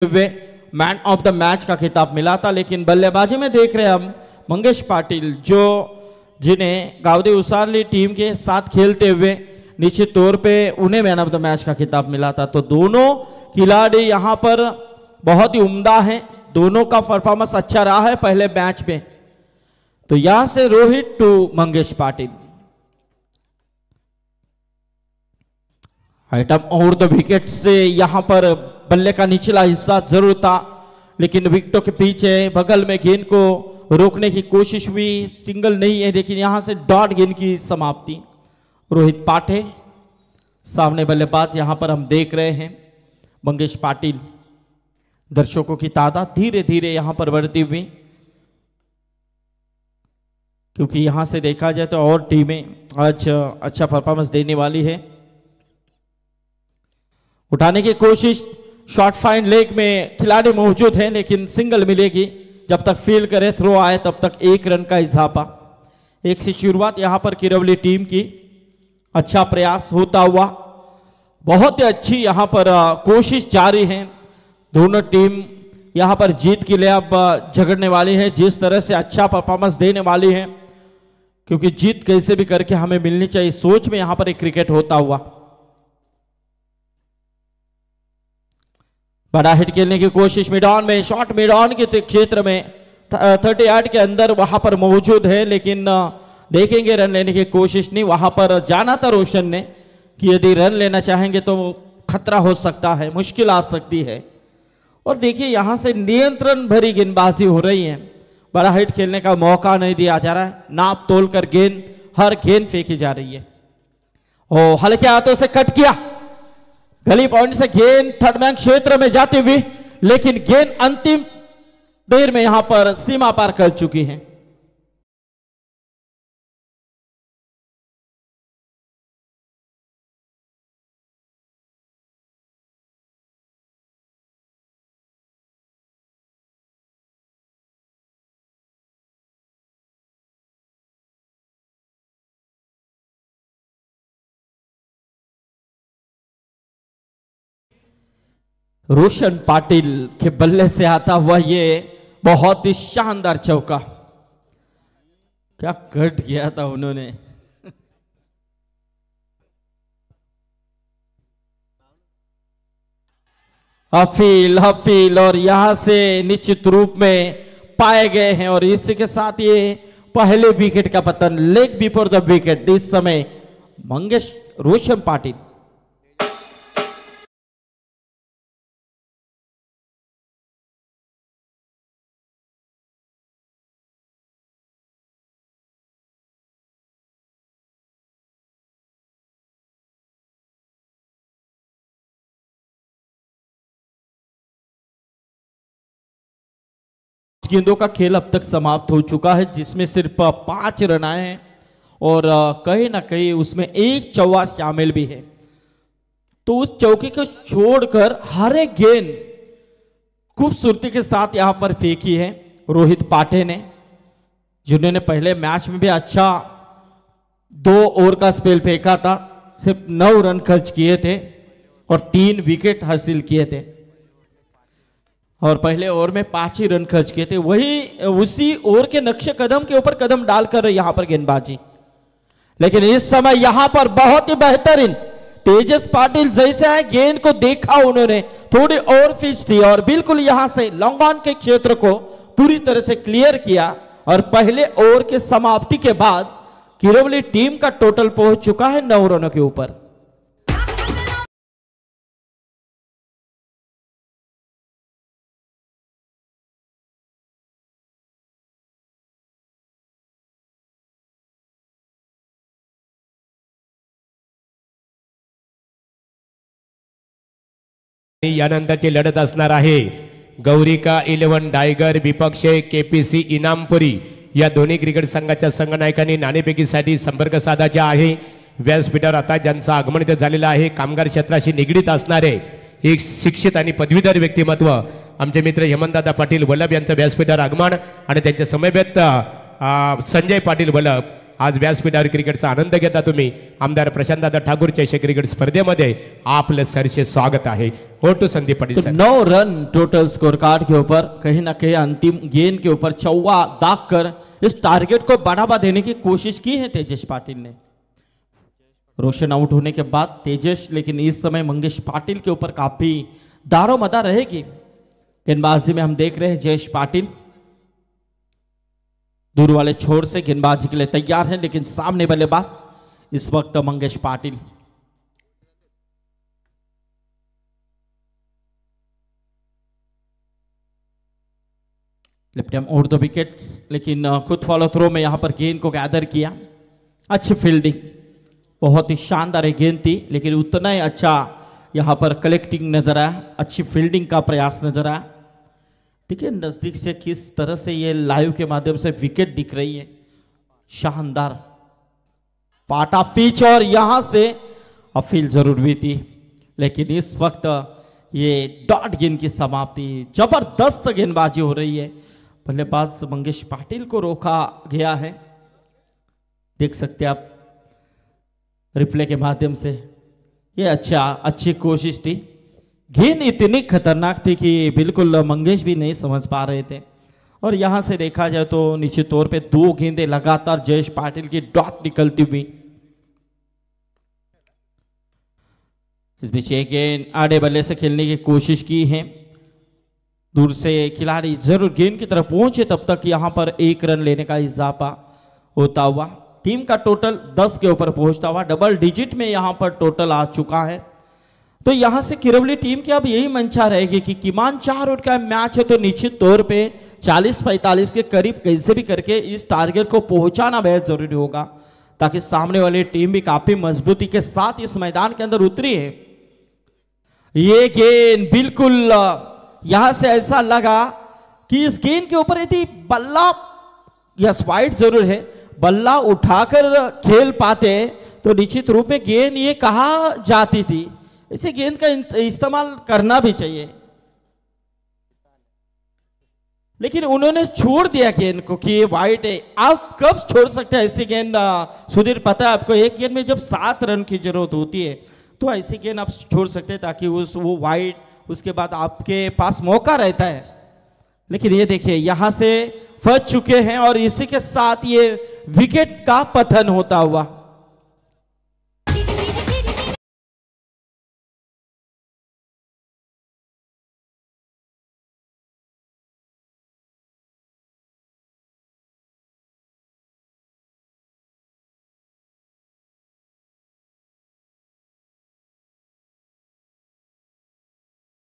Man of the match का खिताब मिला था, लेकिन बल्लेबाजी में देख रहे हैं हम मंगेश पाटिल जो जिन्हें गावदे उसारली टीम के साथ खेलते हुए निश्चित तौर पे उन्हें मैन ऑफ द मैच का खिताब मिला था। तो दोनों खिलाड़ी यहां पर बहुत ही उम्दा हैं, दोनों का परफॉर्मेंस अच्छा रहा है पहले मैच में। तो यहां से रोहित टू मंगेश पाटिल। आइटम और द विकेट से यहां पर बल्ले का निचला हिस्सा जरूर था, लेकिन विकेटों के पीछे बगल में गेंद को रोकने की कोशिश हुई, सिंगल नहीं है, लेकिन यहां से डॉट गेंद की समाप्ति। रोहित पाटे सामने बल्लेबाज यहां पर हम देख रहे हैं मंगेश पाटिल। दर्शकों की तादाद धीरे धीरे यहां पर बढ़ती हुई, क्योंकि यहां से देखा जाए तो और टीमें आज अच्छा परफॉर्मेंस देने वाली है। उठाने की कोशिश, शॉर्ट फाइन लेग में खिलाड़ी मौजूद है, लेकिन सिंगल मिलेगी। जब तक फील्ड करे, थ्रो आए, तब तक 1 रन का इजाफा। 1 से शुरुआत यहां पर किरवली टीम की। अच्छा प्रयास होता हुआ, बहुत ही अच्छी यहां पर कोशिश जारी है। दोनों टीम यहां पर जीत के लिए अब झगड़ने वाली है, जिस तरह से अच्छा परफॉर्मेंस देने वाली है, क्योंकि जीत कैसे भी करके हमें मिलनी चाहिए, सोच में यहां पर एक क्रिकेट होता हुआ। बड़ा हिट खेलने की कोशिश मिड ऑन में, शॉट मिड ऑन के क्षेत्र में 38 के अंदर वहां पर मौजूद है, लेकिन देखेंगे रन लेने की कोशिश नहीं। वहां पर जाना था रोशन ने कि यदि रन लेना चाहेंगे तो खतरा हो सकता है, मुश्किल आ सकती है। और देखिए यहां से नियंत्रण भरी गेंदबाजी हो रही है, बड़ा हिट खेलने का मौका नहीं दिया जा रहा है। नाप तोल कर गेंद, हर गेंद फेंकी जा रही है। ओ हल्के हाथों से कट किया, गली पॉइंट से गेंद थर्ड मैन क्षेत्र में जाती हुई, लेकिन गेंद अंतिम देर में यहां पर सीमा पार कर चुकी है। रोशन पाटिल के बल्ले से आता हुआ ये बहुत ही शानदार चौका, क्या कट किया था उन्होंने। हफील और यहां से निश्चित रूप में पाए गए हैं, और इसी के साथ ये पहले विकेट का पतन, लेग बिफोर द विकेट इस समय मंगेश रोशन पाटिल। गेंदों का खेल अब तक समाप्त हो चुका है, जिसमें सिर्फ 5 रन आए हैं, और कहीं ना कहीं उसमें एक चौका शामिल भी है। तो उस चौके को छोड़कर हर एक गेंद खूबसूरती के साथ यहां पर फेंकी है रोहित पाटे ने, जिन्होंने पहले मैच में भी अच्छा 2 ओवर का स्पेल फेंका था, सिर्फ 9 रन खर्च किए थे और 3 विकेट हासिल किए थे, और पहले ओवर में 5 ही रन खर्च किए थे। वही उसी ओवर के नक्शे कदम के ऊपर कदम डालकर यहां पर गेंदबाजी, लेकिन इस समय यहां पर बहुत ही बेहतरीन तेजस पाटिल जैसे है, गेंद को देखा उन्होंने, थोड़ी और पिच थी और बिल्कुल यहां से लॉन्ग ऑन के क्षेत्र को पूरी तरह से क्लियर किया, और पहले ओवर के समाप्ति के बाद किरवली टीम का टोटल पहुंच चुका है 9 रनों के ऊपर। यानंतरची लढत असणार आहे गौरिका 11 डायगर विपक्ष केपीसी इनामपुरी या दोन्ही क्रिकेट संघाच्या संघनायकांनी नाणेफेकीसाठी संपर्क साधायचा आहे। व्यासपीठावर आता ज्यांचं आगमन इथे झालेलं आहे, कामगार क्षेत्राशी निगडीत असणारे एक शिक्षित आणि पदवीधर व्यक्तिमत्व आमचे मित्र हेमंतदादा पाटील वल्लभ यांचं व्यासपीठावर आगमन, आणि त्यांच्या समवेत संजय पाटील वल्लभ आज व्यासपीठावर क्रिकेटचा आनंद घेता तुम्ही आमदार प्रशांतदादा ठाकूर चषक क्रिकेट स्पर्धेमध्ये आपलं सरसे स्वागत है। हो टू Sandeep Patil sir. 9 run total score card के ऊपर, कहीं ना कहीं अंतिम गेंद के ऊपर चौवा दाग कर इस टारगेट को बढ़ावा देने की कोशिश की है तेजस पाटिल ने। रोशन आउट होने के बाद तेजस, लेकिन इस समय मंगेश पाटिल के ऊपर काफी दारोमदार रहेगी। गेंदबाजी में हम देख रहे हैं जयेश पाटिल दूर वाले छोर से गेंदबाजी के लिए तैयार है, लेकिन सामने बल्लेबाज इस वक्त मंगेश पाटिल। लेफ्ट और 2 विकेट्स, लेकिन खुद फॉलो थ्रो में यहां पर गेंद को गैदर किया। अच्छी फील्डिंग, बहुत ही शानदार गेंद थी, लेकिन उतना ही अच्छा यहां पर कलेक्टिंग नजर आया, अच्छी फील्डिंग का प्रयास नजर आया। ठीक है, नजदीक से किस तरह से ये लाइव के माध्यम से विकेट दिख रही है, शानदार पाटा पिच, और यहां से अपील जरूर भी थी, लेकिन इस वक्त ये डॉट गेंद की समाप्ति, जबरदस्त गेंदबाजी हो रही है। बल्लेबाज मंगेश पाटिल को रोका गया है, देख सकते हैं आप रिप्ले के माध्यम से। ये अच्छी कोशिश थी, गेंद इतनी खतरनाक थी कि बिल्कुल मंगेश भी नहीं समझ पा रहे थे। और यहां से देखा जाए तो निश्चित तौर पे 2 गेंदें लगातार जयेश पाटिल की डॉट निकलती हुई। इस बीच एक गेंद आड़े बल्ले से खेलने की कोशिश की है, दूर से खिलाड़ी जरूर गेंद की तरफ पहुंचे, तब तक यहां पर 1 रन लेने का इजाफा होता हुआ टीम का टोटल 10 के ऊपर पहुंचता हुआ डबल डिजिट में यहां पर टोटल आ चुका है। तो यहां से किरवली टीम की अब यही मंशा रहेगी कि किमान 4 ओवर का मैच है, तो निश्चित तौर पे 40-45 के करीब कैसे भी करके इस टारगेट को पहुंचाना बेहद जरूरी होगा, ताकि सामने वाली टीम भी काफी मजबूती के साथ इस मैदान के अंदर उतरी है। ये गेंद बिल्कुल यहां से ऐसा लगा कि इस गेंद के ऊपर यदि बल्ला, यस वाइड जरूर है, बल्ला उठाकर खेल पाते तो निश्चित रूप में गेंद ये कहा जाती थी। इसे गेंद का इस्तेमाल करना भी चाहिए, लेकिन उन्होंने छोड़ दिया गेंद को कि ये वाइड है। आप कब छोड़ सकते हैं ऐसी गेंद? सुधीर, पता है आपको, एक गेंद में जब 7 रन की जरूरत होती है तो ऐसी गेंद आप छोड़ सकते हैं, ताकि वो वाइड, उसके बाद आपके पास मौका रहता है। लेकिन ये देखिए यहां से फंस चुके हैं, और इसी के साथ ये विकेट का पतन होता हुआ।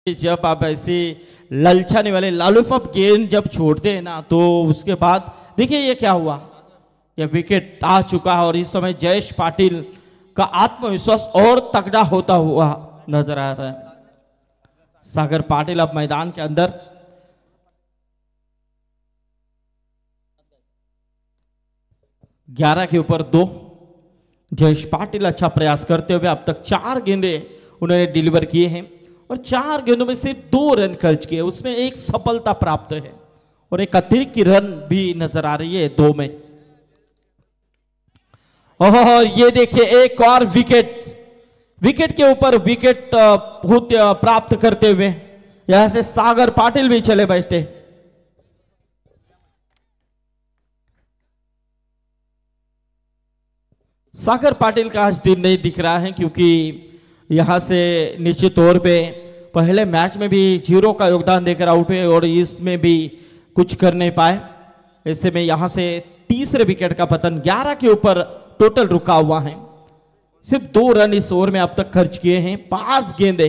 जब आप ऐसी ललचाने वाले लालूपप गेंद जब छोड़ते हैं ना, तो उसके बाद देखिए ये क्या हुआ, ये विकेट आ चुका है। और इस समय जयेश पाटिल का आत्मविश्वास और तगड़ा होता हुआ नजर आ रहा है। सागर पाटिल अब मैदान के अंदर, ग्यारह के ऊपर 2। जयेश पाटिल अच्छा प्रयास करते हुए अब तक 4 गेंदे उन्होंने डिलीवर किए हैं, और 4 गेंदों में सिर्फ 2 रन खर्च किए, उसमें एक सफलता प्राप्त है, और एक अतिरिक्त की रन भी नजर आ रही है 2 में। और ये देखिए एक और विकेट के ऊपर विकेट प्राप्त करते हुए यहां से सागर पाटिल भी चले बैठे। सागर पाटिल का आज दिन नहीं दिख रहा है, क्योंकि यहां से निश्चित तौर पे पहले मैच में भी 0 का योगदान देकर आउट हुए, और इसमें भी कुछ कर नहीं पाए। ऐसे में यहां से तीसरे विकेट का पतन, 11 के ऊपर टोटल रुका हुआ है। सिर्फ 2 रन इस ओवर में अब तक खर्च किए हैं, 5 गेंदे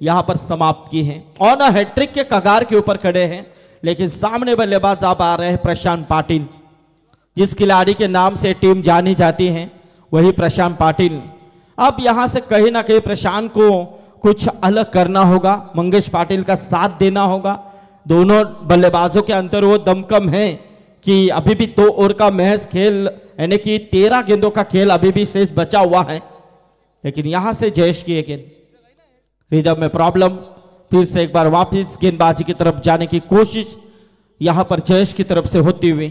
यहां पर समाप्त की हैं, ऑन अ हैट्रिक के कगार के ऊपर खड़े हैं। लेकिन सामने बल्लेबाज आप आ रहे हैं प्रशांत पाटिल, जिस खिलाड़ी के नाम से टीम जानी जाती है वही प्रशांत पाटिल। अब यहां से कहीं ना कहीं प्रशांत को कुछ अलग करना होगा, मंगेश पाटिल का साथ देना होगा। दोनों बल्लेबाजों के अंदर वो दमकम है कि अभी भी 2 ओवर का महज खेल, यानी कि 13 गेंदों का खेल अभी भी शेष बचा हुआ है। लेकिन यहां से जयेश की गेंद, रिदम में प्रॉब्लम, फिर से एक बार वापस गेंदबाजी की तरफ जाने की कोशिश यहां पर जयेश की तरफ से होती हुई।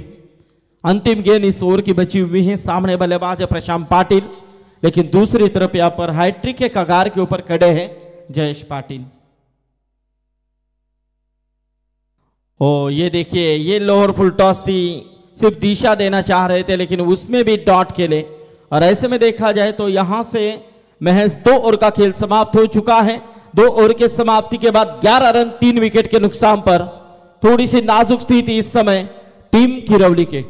अंतिम गेंद इस ओवर की बची हुई है। सामने बल्लेबाज है प्रशांत पाटिल, लेकिन दूसरी तरफ यहां पर हैट्रिक के कगार के ऊपर खड़े हैं जयेश पाटिल। ओ ये देखिए, ये लोअर फुल टॉस थी, सिर्फ दिशा देना चाह रहे थे लेकिन उसमें भी डॉट खेले। और ऐसे में देखा जाए तो यहां से महज 2 ओवर का खेल समाप्त हो चुका है। 2 ओवर के समाप्ति के बाद 11 रन 3 विकेट के नुकसान पर थोड़ी सी नाजुक स्थिति इस समय टीम किरौली के।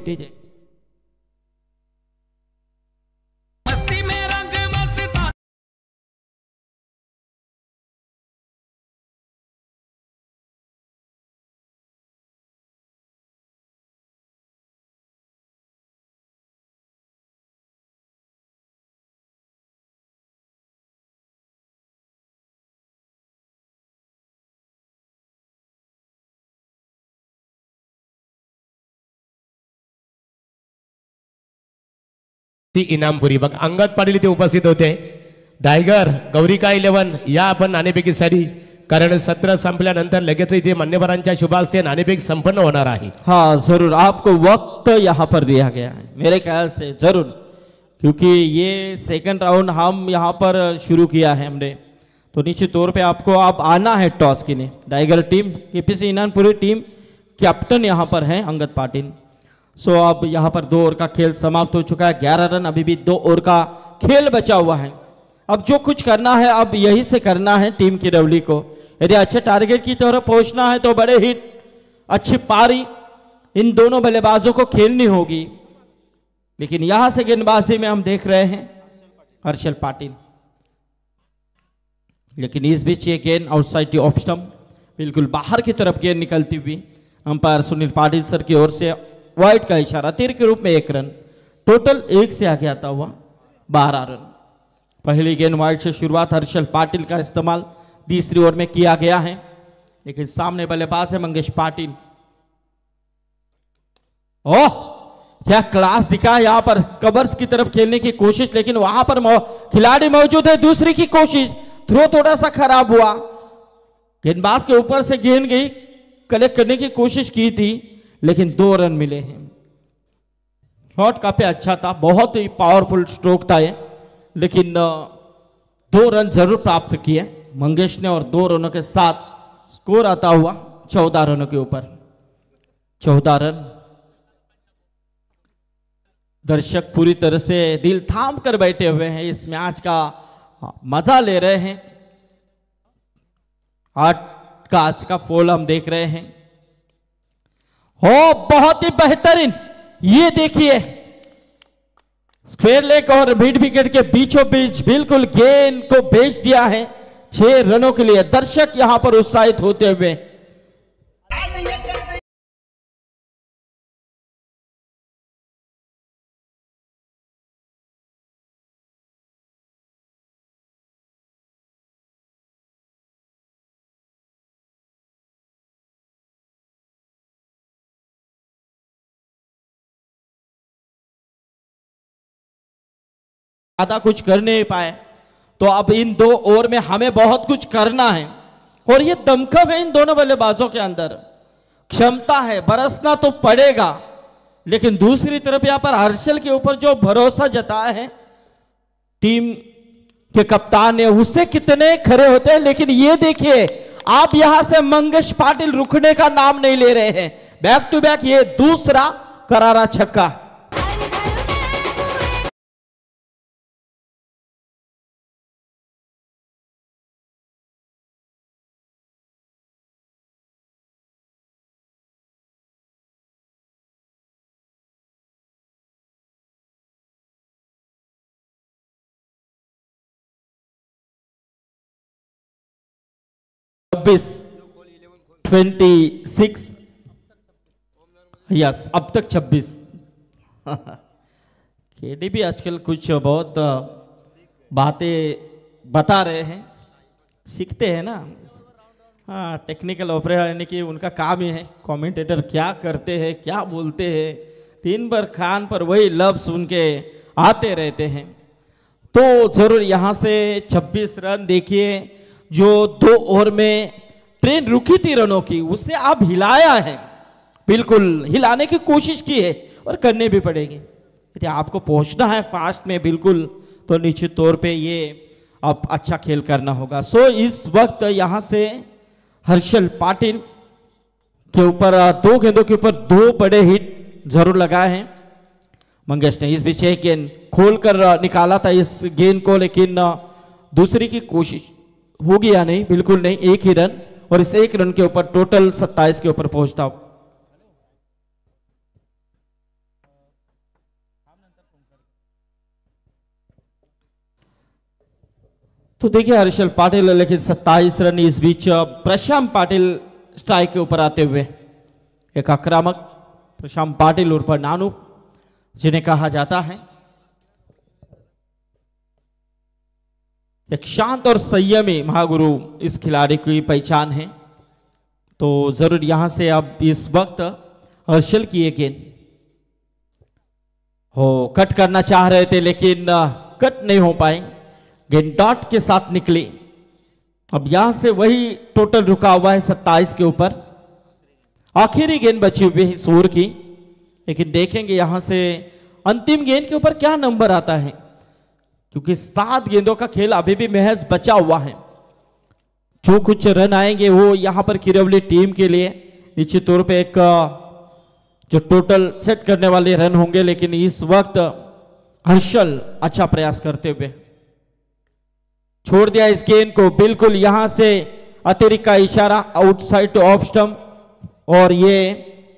ती इनामपुरी बघ अंगद पाटील इथे उपस्थित होते। टायगर गौरी का 11 या आपण नाणेफेकीसाठी, कारण सत्र संपल्यानंतर लगेच इथे मान्यवरांच्या शुभास्ते नाणेफेक संपन्न होणार आहे। हाँ जरूर, आपको वक्त यहाँ पर दिया गया है मेरे ख्याल से जरूर, क्योंकि ये सेकंड राउंड हम यहाँ पर शुरू किया है हमने, तो निश्चित तौर पे आपको अब आना है टॉस के लिए। Tiger team KPC Inampuri team captain यहाँ पर है अंगद पाटिल। सो अब यहाँ पर 2 ओवर का खेल समाप्त हो चुका है। 11 रन, अभी भी 2 ओवर का खेल बचा हुआ है। अब जो कुछ करना है अब यही से करना है टीम किरौली को। यदि अच्छे टारगेट की तरफ पहुंचना है तो बड़े ही अच्छी पारी इन दोनों बल्लेबाजों को खेलनी होगी। लेकिन यहां से गेंदबाजी में हम देख रहे हैं हर्षल पाटिल, लेकिन इस बीच ये गेंद आउटसाइड ऑफ स्टंप, बिल्कुल बाहर की तरफ गेंद निकलती हुई। अंपायर सुनील पाटिल सर की ओर से वाइड का इशारा, तीर के रूप में 1 रन, टोटल 1 से आगे आता हुआ 12 रन। पहली गेंद वाइड से शुरुआत हर्षल पाटिल का इस्तेमाल तीसरी ओवर में किया गया है, लेकिन सामने बल्लेबाज है मंगेश पाटिल। ओह क्या क्लास दिखा यहां पर, कवर्स की तरफ खेलने की कोशिश, लेकिन वहां पर खिलाड़ी मौजूद है। दूसरी की कोशिश, थ्रो थोड़ा सा खराब हुआ, गेंदबाज के ऊपर से गेंद गई, कलेक्ट करने की कोशिश की थी लेकिन 2 रन मिले हैं। शॉट काफी अच्छा था, बहुत ही पावरफुल स्ट्रोक था ये, लेकिन 2 रन जरूर प्राप्त किए मंगेश ने, और 2 रनों के साथ स्कोर आता हुआ 14 रनों के ऊपर। 14 रन। दर्शक पूरी तरह से दिल थाम कर बैठे हुए हैं, इस मैच का मजा ले रहे हैं। 8 का आज का फॉल हम देख रहे हैं। हो बहुत ही बेहतरीन, ये देखिए स्क्वायर लेग और मिड विकेट के बीचों बीच बिल्कुल गेंद को भेज दिया है 6 रनों के लिए। दर्शक यहां पर उत्साहित होते हुए ज्यादा कुछ कर नहीं पाए, तो अब इन 2 ओवर में हमें बहुत कुछ करना है। और ये दमखम है इन दोनों बल्लेबाजों के अंदर, क्षमता है, बरसना तो पड़ेगा। लेकिन दूसरी तरफ यहां पर हर्षल के ऊपर जो भरोसा जताया है टीम के कप्तान ने, उससे कितने खरे होते हैं। लेकिन ये देखिए, आप यहां से मंगेश पाटिल रुकने का नाम नहीं ले रहे हैं। बैक टू बैक ये दूसरा करारा छक्का। छब्बीस 26 यस, अब तक 26। केडी भी आजकल कुछ बहुत बातें बता रहे हैं, सीखते हैं ना। हाँ, टेक्निकल ऑपरेटर यानी कि उनका काम ही है, कमेंटेटर क्या करते हैं क्या बोलते हैं, दिन भर कान पर वही लफ्ज उनके आते रहते हैं। तो जरूर यहाँ से 26 रन देखिए, जो 2 ओवर में ट्रेन रुकी थी रनों की, उससे आप हिलाया है, बिल्कुल हिलाने की कोशिश की है। और करनी भी पड़ेगी। यदि आपको पहुंचना है फास्ट में बिल्कुल, तो निश्चित तौर पे ये अब अच्छा खेल करना होगा। सो इस वक्त यहां से हर्षल पाटिल के ऊपर 2 गेंदों के ऊपर 2 बड़े हिट जरूर लगाए हैं। मंगेश ने इस बीच एक गेंद खोलकर निकाला था इस गेंद को, लेकिन दूसरी की कोशिश होगी या नहीं, बिल्कुल नहीं, 1 ही रन, और इस 1 रन के ऊपर टोटल 27 के ऊपर पहुंचता। तो देखिए हर्षल पाटिल, लेकिन 27 रन। इस बीच प्रशांत पाटिल स्ट्राइक के ऊपर आते हुए, एक आक्रामक प्रशांत पाटिल उर्फ नानू जिन्हें कहा जाता है, एक शांत और संयमी महागुरु इस खिलाड़ी की पहचान है। तो जरूर यहां से अब इस वक्त हर्षल की एक गेंद हो कट करना चाह रहे थे, लेकिन कट नहीं हो पाए, गेंद डॉट के साथ निकली। अब यहां से वही टोटल रुका हुआ है 27 के ऊपर। आखिरी गेंद बची हुई है सूर की, लेकिन देखेंगे यहां से अंतिम गेंद के ऊपर क्या नंबर आता है, क्योंकि 7 गेंदों का खेल अभी भी महज बचा हुआ है। जो कुछ रन आएंगे वो यहां पर किरवली टीम के लिए निश्चित तौर पे एक जो टोटल सेट करने वाले रन होंगे। लेकिन इस वक्त हर्षल अच्छा प्रयास करते हुए छोड़ दिया इस गेंद को, बिल्कुल यहां से अतिरिक्त का इशारा, आउटसाइड टू ऑफ स्टंप, और ये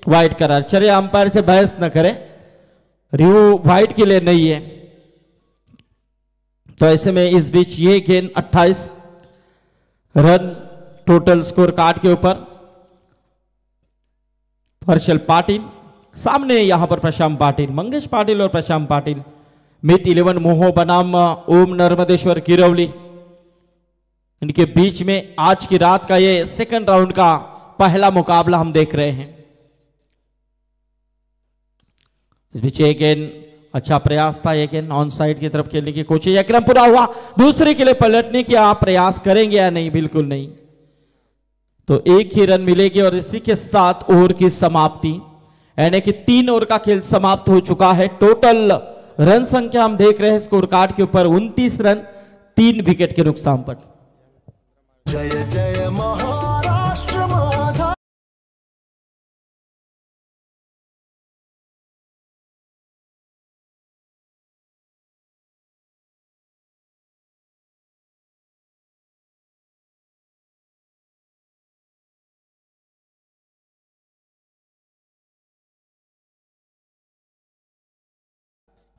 वाइड करार। चलिए अंपायर से बहस न करें, रिव्यू वाइड के लिए नहीं है। तो ऐसे में इस बीच ये गेंद 28 रन टोटल स्कोर कार्ड के ऊपर। हर्षल पाटिल सामने यहां पर प्रशांत पाटिल, मंगेश पाटिल और प्रशांत पाटिल, मित 11 मोहो बनाम ओम नर्मदेश्वर किरवली, इनके बीच में आज की रात का ये सेकंड राउंड का पहला मुकाबला हम देख रहे हैं। इस बीच एक गेंद अच्छा प्रयास था, एक गेंद ऑन साइड की तरफ खेलने की कोशिश, एक रन पूरा हुआ, दूसरे के लिए पलटने की आप प्रयास करेंगे या नहीं, बिल्कुल नहीं। तो 1 ही रन मिलेगी और इसी के साथ ओवर की समाप्ति, यानी कि 3 ओवर का खेल समाप्त हो चुका है। टोटल रन संख्या हम देख रहे हैं स्कोर कार्ड के ऊपर 29 रन 3 विकेट के नुकसान पर। जय जय महाराष्ट्र माझा।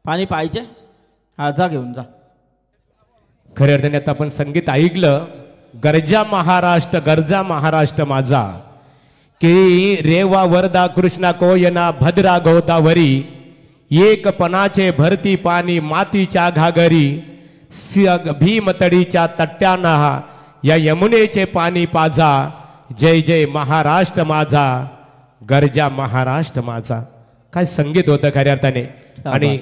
पाणी पाहिजे? हा जा घेऊन जा। खऱ्या अर्थाने आता आपण संगीत ऐकलं, गरजा महाराष्ट्र माझा, की रेवा वरदा कृष्णा कोयना भद्रा गोदावरी, एक पणाचे भरती पाणी मातीच्या घागरी, भीमतडीच्या तट्ट्याना या यमुनेचे पाणी पाजा, जय जय महाराष्ट्र माझा, गरजा महाराष्ट्र माझा. काय संगीत होतं खऱ्या अर्थाने. आणि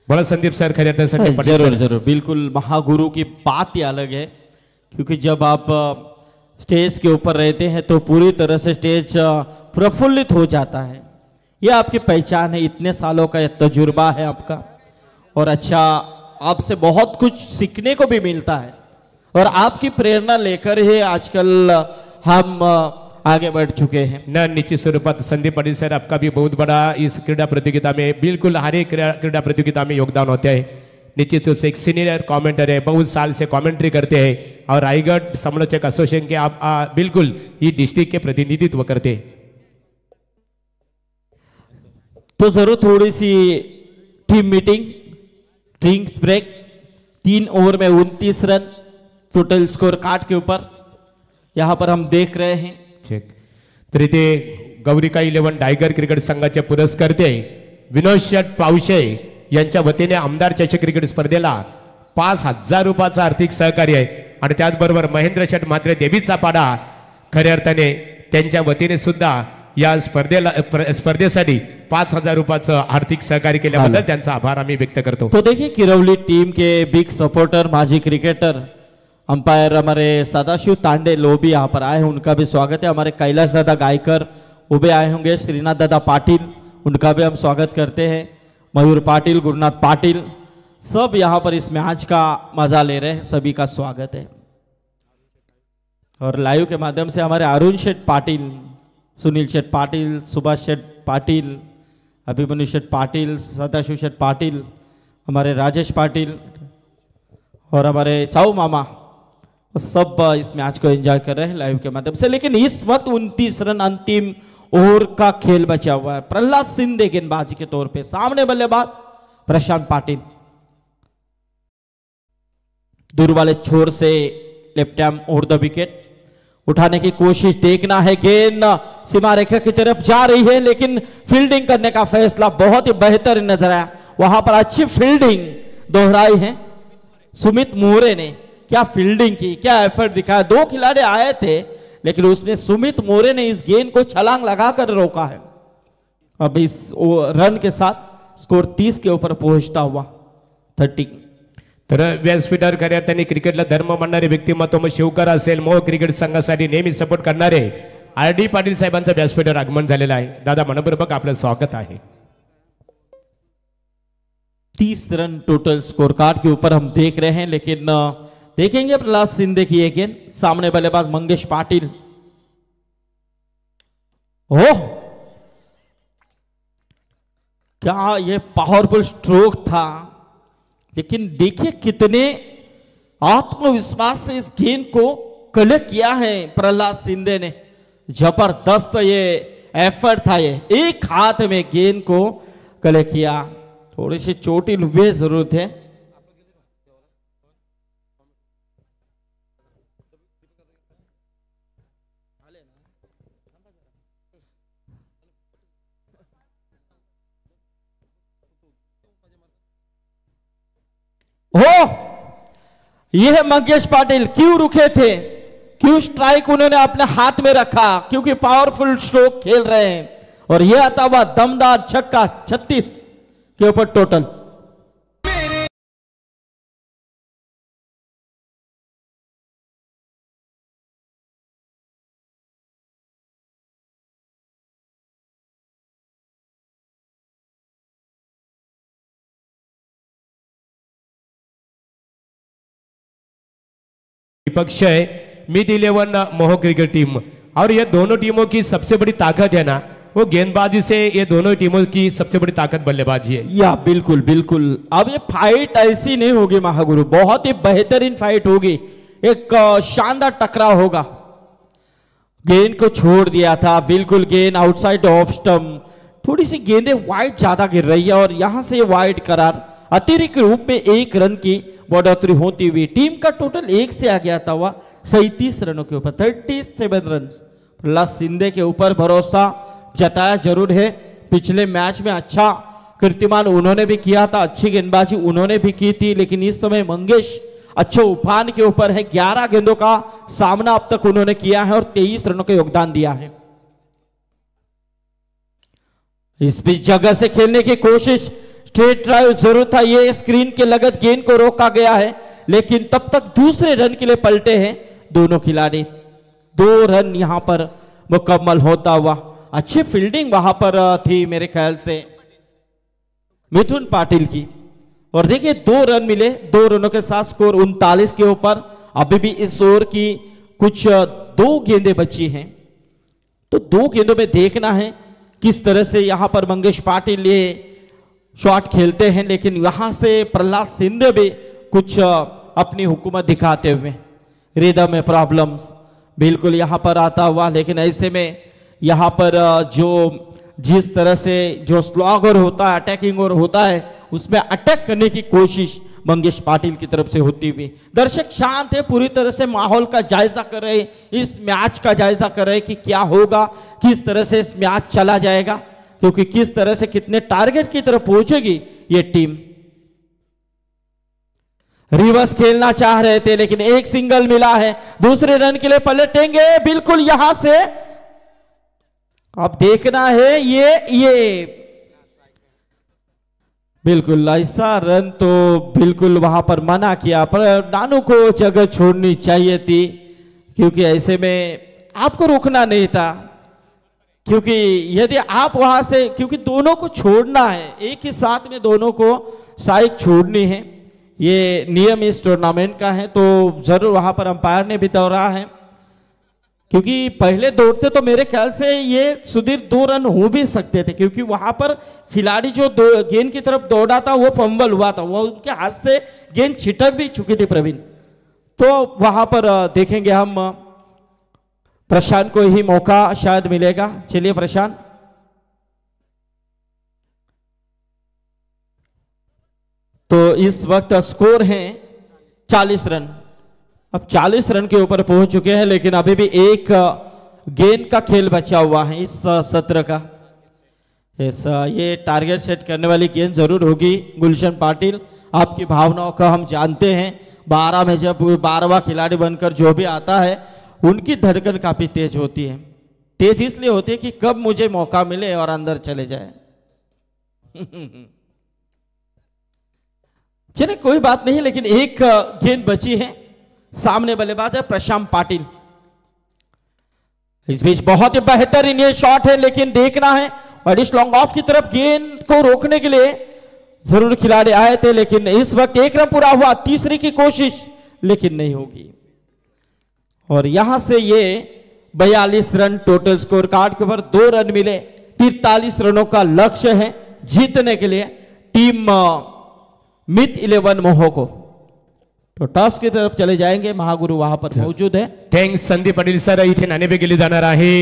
बड़ा संदीप सर खरे अर्थाने जरूर जरूर बिल्कुल महागुरु की बात ही अलग है, क्योंकि जब आप स्टेज के ऊपर रहते हैं तो पूरी तरह से स्टेज प्रफुल्लित हो जाता है. ये आपकी पहचान है, इतने सालों का तजुर्बा है आपका, और अच्छा आपसे बहुत कुछ सीखने को भी मिलता है, और आपकी प्रेरणा लेकर ही आजकल हम आगे बढ़ चुके हैं. न निश्चित स्वरूपात संदीप पाटिल सर आपका भी बहुत बड़ा इस क्रीडा प्रतियोगिता में, बिल्कुल हर एक क्रीडा प्रतियोगिता में योगदान होता है. निश्चित रूप से एक सीनियर कमेंटर है, बहुत साल से कमेंट्री करते हैं, और रायगढ़ समालोचक एसोसिएशन के आप बिल्कुल ये डिस्ट्रिक्ट के प्रतिनिधित्व करते हैं. तो जरूर थोड़ी सी team meeting, drinks break. 3 over में 29 रन टोटल स्कोर कार्ड के ऊपर यहां पर हम देख रहे हैं. ठीक. तर इथे गौरिका 11 टायगर क्रिकेट संघाचे पुरस्कर्ते विनोद शेठ पावशे यांच्या वतीने आमदार चषक क्रिकेट स्पर्धेला 5,000 रुपयाचं आर्थिक सहकार्य आहे, आणि त्याचबरोबर महेंद्र शेठ मात्रे देवीचा पाडा खऱ्या अर्थाने त्यांच्या वतीने सुद्धा या स्पर्धेसाठी 5,000 रुपयाचं आर्थिक सहकार्य केल्याबद्दल त्यांचा आभार आम्ही व्यक्त करतो. तो देखिए किरवली टीम के बिग सपोर्टर माजी क्रिकेटर अंपायर हमारे सदाशिव तांडे लोभी यहाँ पर आए हैं, उनका भी स्वागत है. हमारे कैलाश दादा गायकर वो भी आए होंगे, श्रीनाथ दादा पाटिल उनका भी हम स्वागत करते हैं। मयूर पाटिल, गुरुनाथ पाटिल, सब यहाँ पर इस मैच का मजा ले रहे हैं, सभी का स्वागत है। और लाइव के माध्यम से हमारे अरुण शेठ पाटिल, सुनील शेठ पाटिल, सुभाष शेठ पाटिल, अभिमन्यु शेठ पाटिल, सदाशिव शेठ पाटिल, हमारे राजेश पाटिल और हमारे चाऊ मामा सब इस मैच को एंजॉय कर रहे हैं लाइव के माध्यम से। लेकिन इस वक्त 29 रन अंतिम ओवर का खेल बचा हुआ है। प्रहलाद सिंधे गेंदबाज के तौर पे, सामने बल्लेबाज प्रशांत पाटिल, दूर वाले छोर से left arm over the wicket उठाने की कोशिश, देखना है गेंद सीमा रेखा की तरफ जा रही है, लेकिन फील्डिंग करने का फैसला बहुत ही बेहतर नजर आया। वहां पर अच्छी फील्डिंग दोहराई है सुमित मोरे ने। क्या फील्डिंग की, क्या एफर्ट दिखाया। 2 खिलाड़ी आए थे लेकिन उसमें सुमित मोरे ने इस गेंद को छलांग लगाकर रोका है। अब इस रन के साथ स्कोर 30 के ऊपर पहुंचता हुआ 30। तर व्यासपीठावर खऱ्या अर्थाने क्रिकेटला धर्म मानणारे व्यक्तिमत्व मग शिवकर असेल, मोह क्रिकेट संघासाठी नेहमी सपोर्ट करणारे RD पाटील साहेबांचं व्यासपीठावर आगमन झालेलं आहे। दादा मनपूर्वक आपलं स्वागत आहे। 30 रन टोटल स्कोर कार्ड के ऊपर हम देख रहे हैं, लेकिन देखेंगे प्रहलाद सिंधे की ये गेंद। सामने बल्लेबाज मंगेश पाटिल, ओह क्या ये पावरफुल स्ट्रोक था। लेकिन देखिए कितने आत्मविश्वास से इस गेंद को कलेक्ट किया है प्रहलाद सिंधे ने। जबरदस्त ये एफर्ट था, ये एक हाथ में गेंद को कलेक्ट किया। थोड़ी सी चोटिल हुए जरूरत है। हो ये है मंगेश पाटिल, क्यों रुके थे, क्यों स्ट्राइक उन्होंने अपने हाथ में रखा, क्योंकि पावरफुल स्ट्रोक खेल रहे हैं। और यह आता हुआ दमदार छक्का 36 के ऊपर टोटल। विपक्ष है मिड 11 मोह क्रिकेट टीम, और ये दोनों टीमों की सबसे बड़ी ताकत है ना, वो गेंदबाजी से ये दोनों टीमों की सबसे बड़ी ताकत बल्लेबाजी है। या बिल्कुल बिल्कुल। अब ये फाइट ऐसी नहीं होगी महागुरु, बहुत ही बेहतरीन फाइट होगी, एक शानदार टकराव होगा। गेंद को छोड़ दिया था, बिल्कुल गेंद आउटसाइड ऑफ स्टंप, थोड़ी सी गेंदें वाइड ज्यादा गिर रही है और यहां से वाइड करार अतिरिक्त रूप में 1 रन की बढ़ोतरी होती हुई टीम का टोटल 1 से आ गया था हुआ 37 रनों के ऊपर 37 रन। प्रहलाद सिंधे के ऊपर भरोसा जताया जरूर है। पिछले मैच में अच्छा कीर्तिमान उन्होंने भी किया था, अच्छी गेंदबाजी उन्होंने भी की थी, लेकिन इस समय मंगेश अच्छे उफान के ऊपर है। 11 गेंदों का सामना अब तक उन्होंने किया है और 23 रनों का योगदान दिया है। इस बीच जगह से खेलने की कोशिश, स्ट्रेट ड्राइव जरूर था, ये स्क्रीन के लगत गेंद को रोका गया है, लेकिन तब तक दूसरे रन के लिए पलटे हैं दोनों खिलाड़ी। 2 रन यहां पर मुकम्मल होता हुआ। अच्छी फील्डिंग वहां पर थी मेरे ख्याल से मिथुन पाटिल की। और देखिए 2 रन मिले, 2 रनों के साथ स्कोर 39 के ऊपर। अभी भी इस ओवर की कुछ 2 गेंदें बची हैं, तो 2 गेंदों में देखना है किस तरह से यहां पर मंगेश पाटिल ये शॉट खेलते हैं। लेकिन यहां से प्रहलाद सिंधे भी कुछ अपनी हुकूमत दिखाते हुए, रिदम में प्रॉब्लम्स बिल्कुल यहां पर आता हुआ। लेकिन ऐसे में यहां पर जो जिस तरह से जो स्लॉग ओवर होता है, अटैकिंग ओवर होता है, उसमें अटैक करने की कोशिश मंगेश पाटिल की तरफ से होती हुई। दर्शक शांत है, पूरी तरह से माहौल का जायजा कर रहे, इस मैच का जायजा कर रहे कि क्या होगा, किस तरह से इस मैच चला जाएगा, क्योंकि किस तरह से कितने टारगेट की तरफ पहुंचेगी ये टीम। रिवर्स खेलना चाह रहे थे लेकिन एक सिंगल मिला है, दूसरे रन के लिए पलटेंगे बिल्कुल यहां से। अब देखना है ये बिल्कुल ऐसा रन तो बिल्कुल वहां पर मना किया, पर नानू को जगह छोड़नी चाहिए थी, क्योंकि ऐसे में आपको रोकना नहीं था। क्योंकि यदि आप वहां से, क्योंकि दोनों को छोड़ना है, एक ही साथ में दोनों को स्ट्राइक छोड़नी है, ये नियम इस टूर्नामेंट का है। तो जरूर वहां पर अंपायर ने भी दौड़ा है, क्योंकि पहले दौड़ते तो मेरे ख्याल से ये सुधीर 2 रन हो भी सकते थे, क्योंकि वहां पर खिलाड़ी जो गेंद की तरफ दौड़ा था वो फंबल हुआ था, वो उनके हाथ से गेंद छिटक भी चुकी थी प्रवीण। तो वहां पर देखेंगे हम, प्रशांत को ही मौका शायद मिलेगा। चलिए प्रशांत। तो इस वक्त स्कोर है 40 रन। अब 40 रन के ऊपर पहुंच चुके हैं, लेकिन अभी भी एक गेंद का खेल बचा हुआ है इस सत्र का। ये टारगेट सेट करने वाली गेंद जरूर होगी। गुलशन पाटिल, आपकी भावनाओं का हम जानते हैं। 12 में जब 12वां खिलाड़ी बनकर जो भी आता है, उनकी धड़कन काफी तेज होती है। तेज इसलिए होती है कि कब मुझे मौका मिले और अंदर चले जाए। चलिए कोई बात नहीं, लेकिन एक गेंद बची है। सामने बल्लेबाज है प्रशांत पाटिल। इस बीच बहुत ही बेहतरीन ये शॉट है, लेकिन देखना है डिश लॉन्ग ऑफ की तरफ गेंद को रोकने के लिए जरूर खिलाड़ी आए थे, लेकिन इस वक्त 1 रन पूरा हुआ। तीसरी की कोशिश लेकिन नहीं होगी, और यहां से ये 42 रन टोटल स्कोर कार्ड के ऊपर 2 रन मिले। 43 रनों का लक्ष्य है जीतने के लिए टीम मित 11 मोहो को। तो टॉस की तरफ चले जाएंगे, महागुरु वहां पर मौजूद है। Thanks Sandeep Patil sir. इथे नाणेफेक केली जाणार आहे।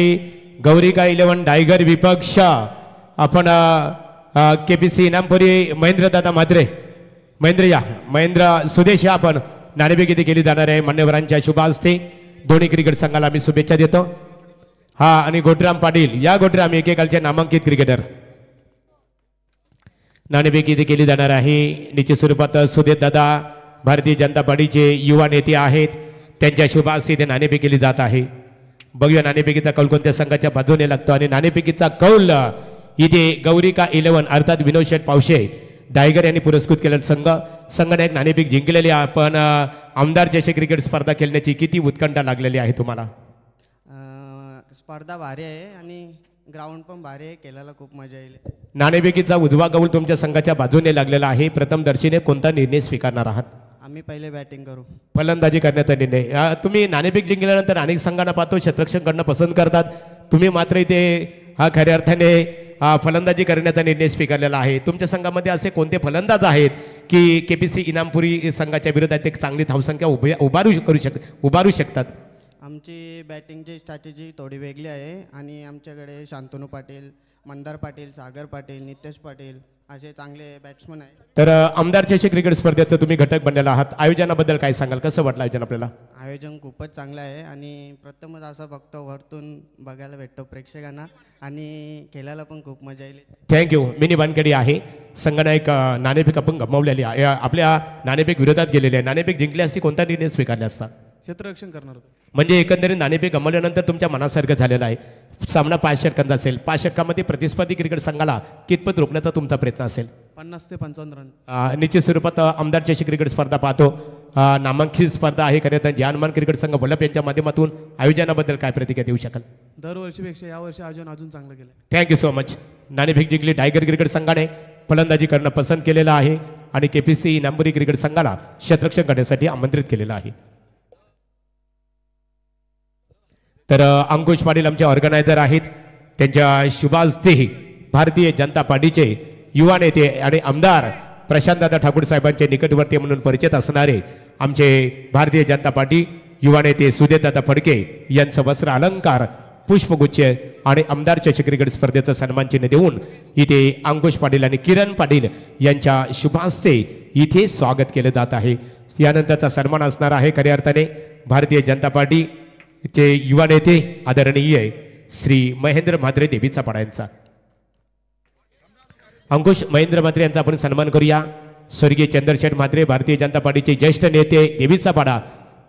गौरी का 11 टायगर विपक्ष आपण केपीसी इनामपुरी महेंद्र दादा म्हात्रे, महेंद्र सुदेश आपण नाणेफेक इथे केली जाणार आहे। मान्यवरांच्या शुभ हस्ते दोन्ही क्रिकेट संघाला आम्ही शुभेच्छा देतो। हा, आणि गोटराम पाटील, या गोटराम एकेकालचे नामांकित क्रिकेटर। नाणेफेक इथे केली जाणार आहे। निश्चित स्वरूपात सुदेश दादा भारतीय जनता पार्टीचे युवा नेते आहेत, त्यांच्या शुभ हस्ते इथे नाणेफेक केली जात आहे। बघूया नाणेफेकीचा कौल कोणत्या संघाच्या बाजूने लागतो, आणि नाणेफेकीचा कौल इथे गौरी का 11 अर्थात विनोद शेठ पावशे डायगर यांनी पुरस्कृत केलेला संघाने एक नाणेफेक जिंकलेली आहे। पण आमदार चषक क्रिकेट स्पर्धा खेळण्याची किती उत्कंठा लागलेली आहे तुम्हाला? स्पर्धा भारी आहे आणि ग्राउंड पण भारी आहे, खेळायला खूप मजा येईल। नाणेफेकीचा उजवा कौल तुमच्या संघाच्या बाजूने लागलेला आहे। प्रथम दर्शनीने कोणता निर्णय स्वीकारणार आहात? आम्ही पहिले बॅटिंग करू, फलंदाजी करण्याचा निर्णय। तुम्ही नाणेफेक जिंकल्यानंतर अनेक संघांना पाहतो क्षेत्ररक्षण करणं पसंत करतात, तुम्ही मात्र इथे खऱ्या अर्थाने फलंदाजी करण्याचा निर्णय स्वीकारलेला आहे। तुमच्या संघामध्ये असे कोणते फलंदाज आहेत की केपीसी इनामपुरी संघाच्या विरोधात एक चांगली धावसंख्या उभारू शकतात? आमची बॅटिंगची स्ट्रॅटेजी थोडी वेगळी आहे, आणि आमच्याकडे शांतनू पाटील, मंदार पाटील, सागर पाटील, नितेश पाटील असे चांगले बॅट्समन आहेत। तर आमदार चषक क्रिकेट स्पर्धेत तुम्ही घटक बनलेला आहात, आयोजनाबद्दल काय सांगाल? कसं वाटलं आयोजन आपल्याला? आयोजन खूपच चांगलं आहे, आणि प्रथमच असं फक्त वरतून बघायला भेटतो प्रेक्षकांना, आणि खेळायला पण खूप मजा येईल। थँक्यू। मिनी वानखेडे आहे। संघनायक नाणेफेक आपण गमावलेली आहे, आपल्या नाणेफेक विरोधात गेलेले आहे। नाणेफेक जिंकली असती कोणता निर्णय स्वीकारला असता? क्षेत्ररक्षण करणार होतो। म्हणजे एकंदरीत नाणेफेक गमावल्यानंतर तुमच्या मनासारखं झालेलं आहे। सामना 5 षटकांचा असेल, 5 षटकामध्ये प्रतिस्पर्धी क्रिकेट संघाला कितपत रोखण्याचा तुमचा प्रयत्न असेल? 50 ते 55 रन। निश्चित स्वरूपात आमदार चषक क्रिकेट स्पर्धा पाहतो, नामांकित स्पर्धा आहे। खरं तर जानमान क्रिकेट संघ वल्लभ यांच्या माध्यमातून आयोजनाबद्दल काय प्रतिक्रिया देऊ शकाल? दरवर्षीपेक्षा यावर्षी आयोजन अजून चांगलं केलं। Thank you so much. नाणेफेक जिंकली टायगर क्रिकेट संघाने, फलंदाजी करणं पसंत केलेलं आहे, आणि केपीसी इनामपुरी क्रिकेट संघाला क्षेत्ररक्षण करण्यासाठी आमंत्रित केलेलं आहे। तर अंकुश पाटील आमचे ऑर्गनायझर आहेत, त्यांच्या शुभ हस्ते भारतीय जनता पार्टीचे युवा नेते आणि आमदार प्रशांतदादा ठाकूर साहेबांचे निकटवर्ती म्हणून परिचित असणारे आमचे भारतीय जनता पार्टी युवा नेते सुदेशदादा फडके यांचं वस्त्र अलंकार, पुष्पगुच्छ आणि आमदार चषक क्रिकेट स्पर्धेचं सन्मान चिन्ह देऊन इथे अंकुश पाटील आणि किरण पाटील यांच्या शुभ हस्ते इथे स्वागत केलं जात आहे। यानंतरचा सन्मान असणार आहे खऱ्या अर्थाने भारतीय जनता पार्टी चे युवा नेते आदरणीय श्री महेंद्र म्हात्रे देवीचा पाडा यांचा। अंकुश महेंद्र म्हात्रे यांचा आपण सन्मान करूया। स्वर्गीय चंद्रशेठ म्हात्रे भारतीय जनता पार्टीचे ज्येष्ठ नेते, देवीचा पाडा,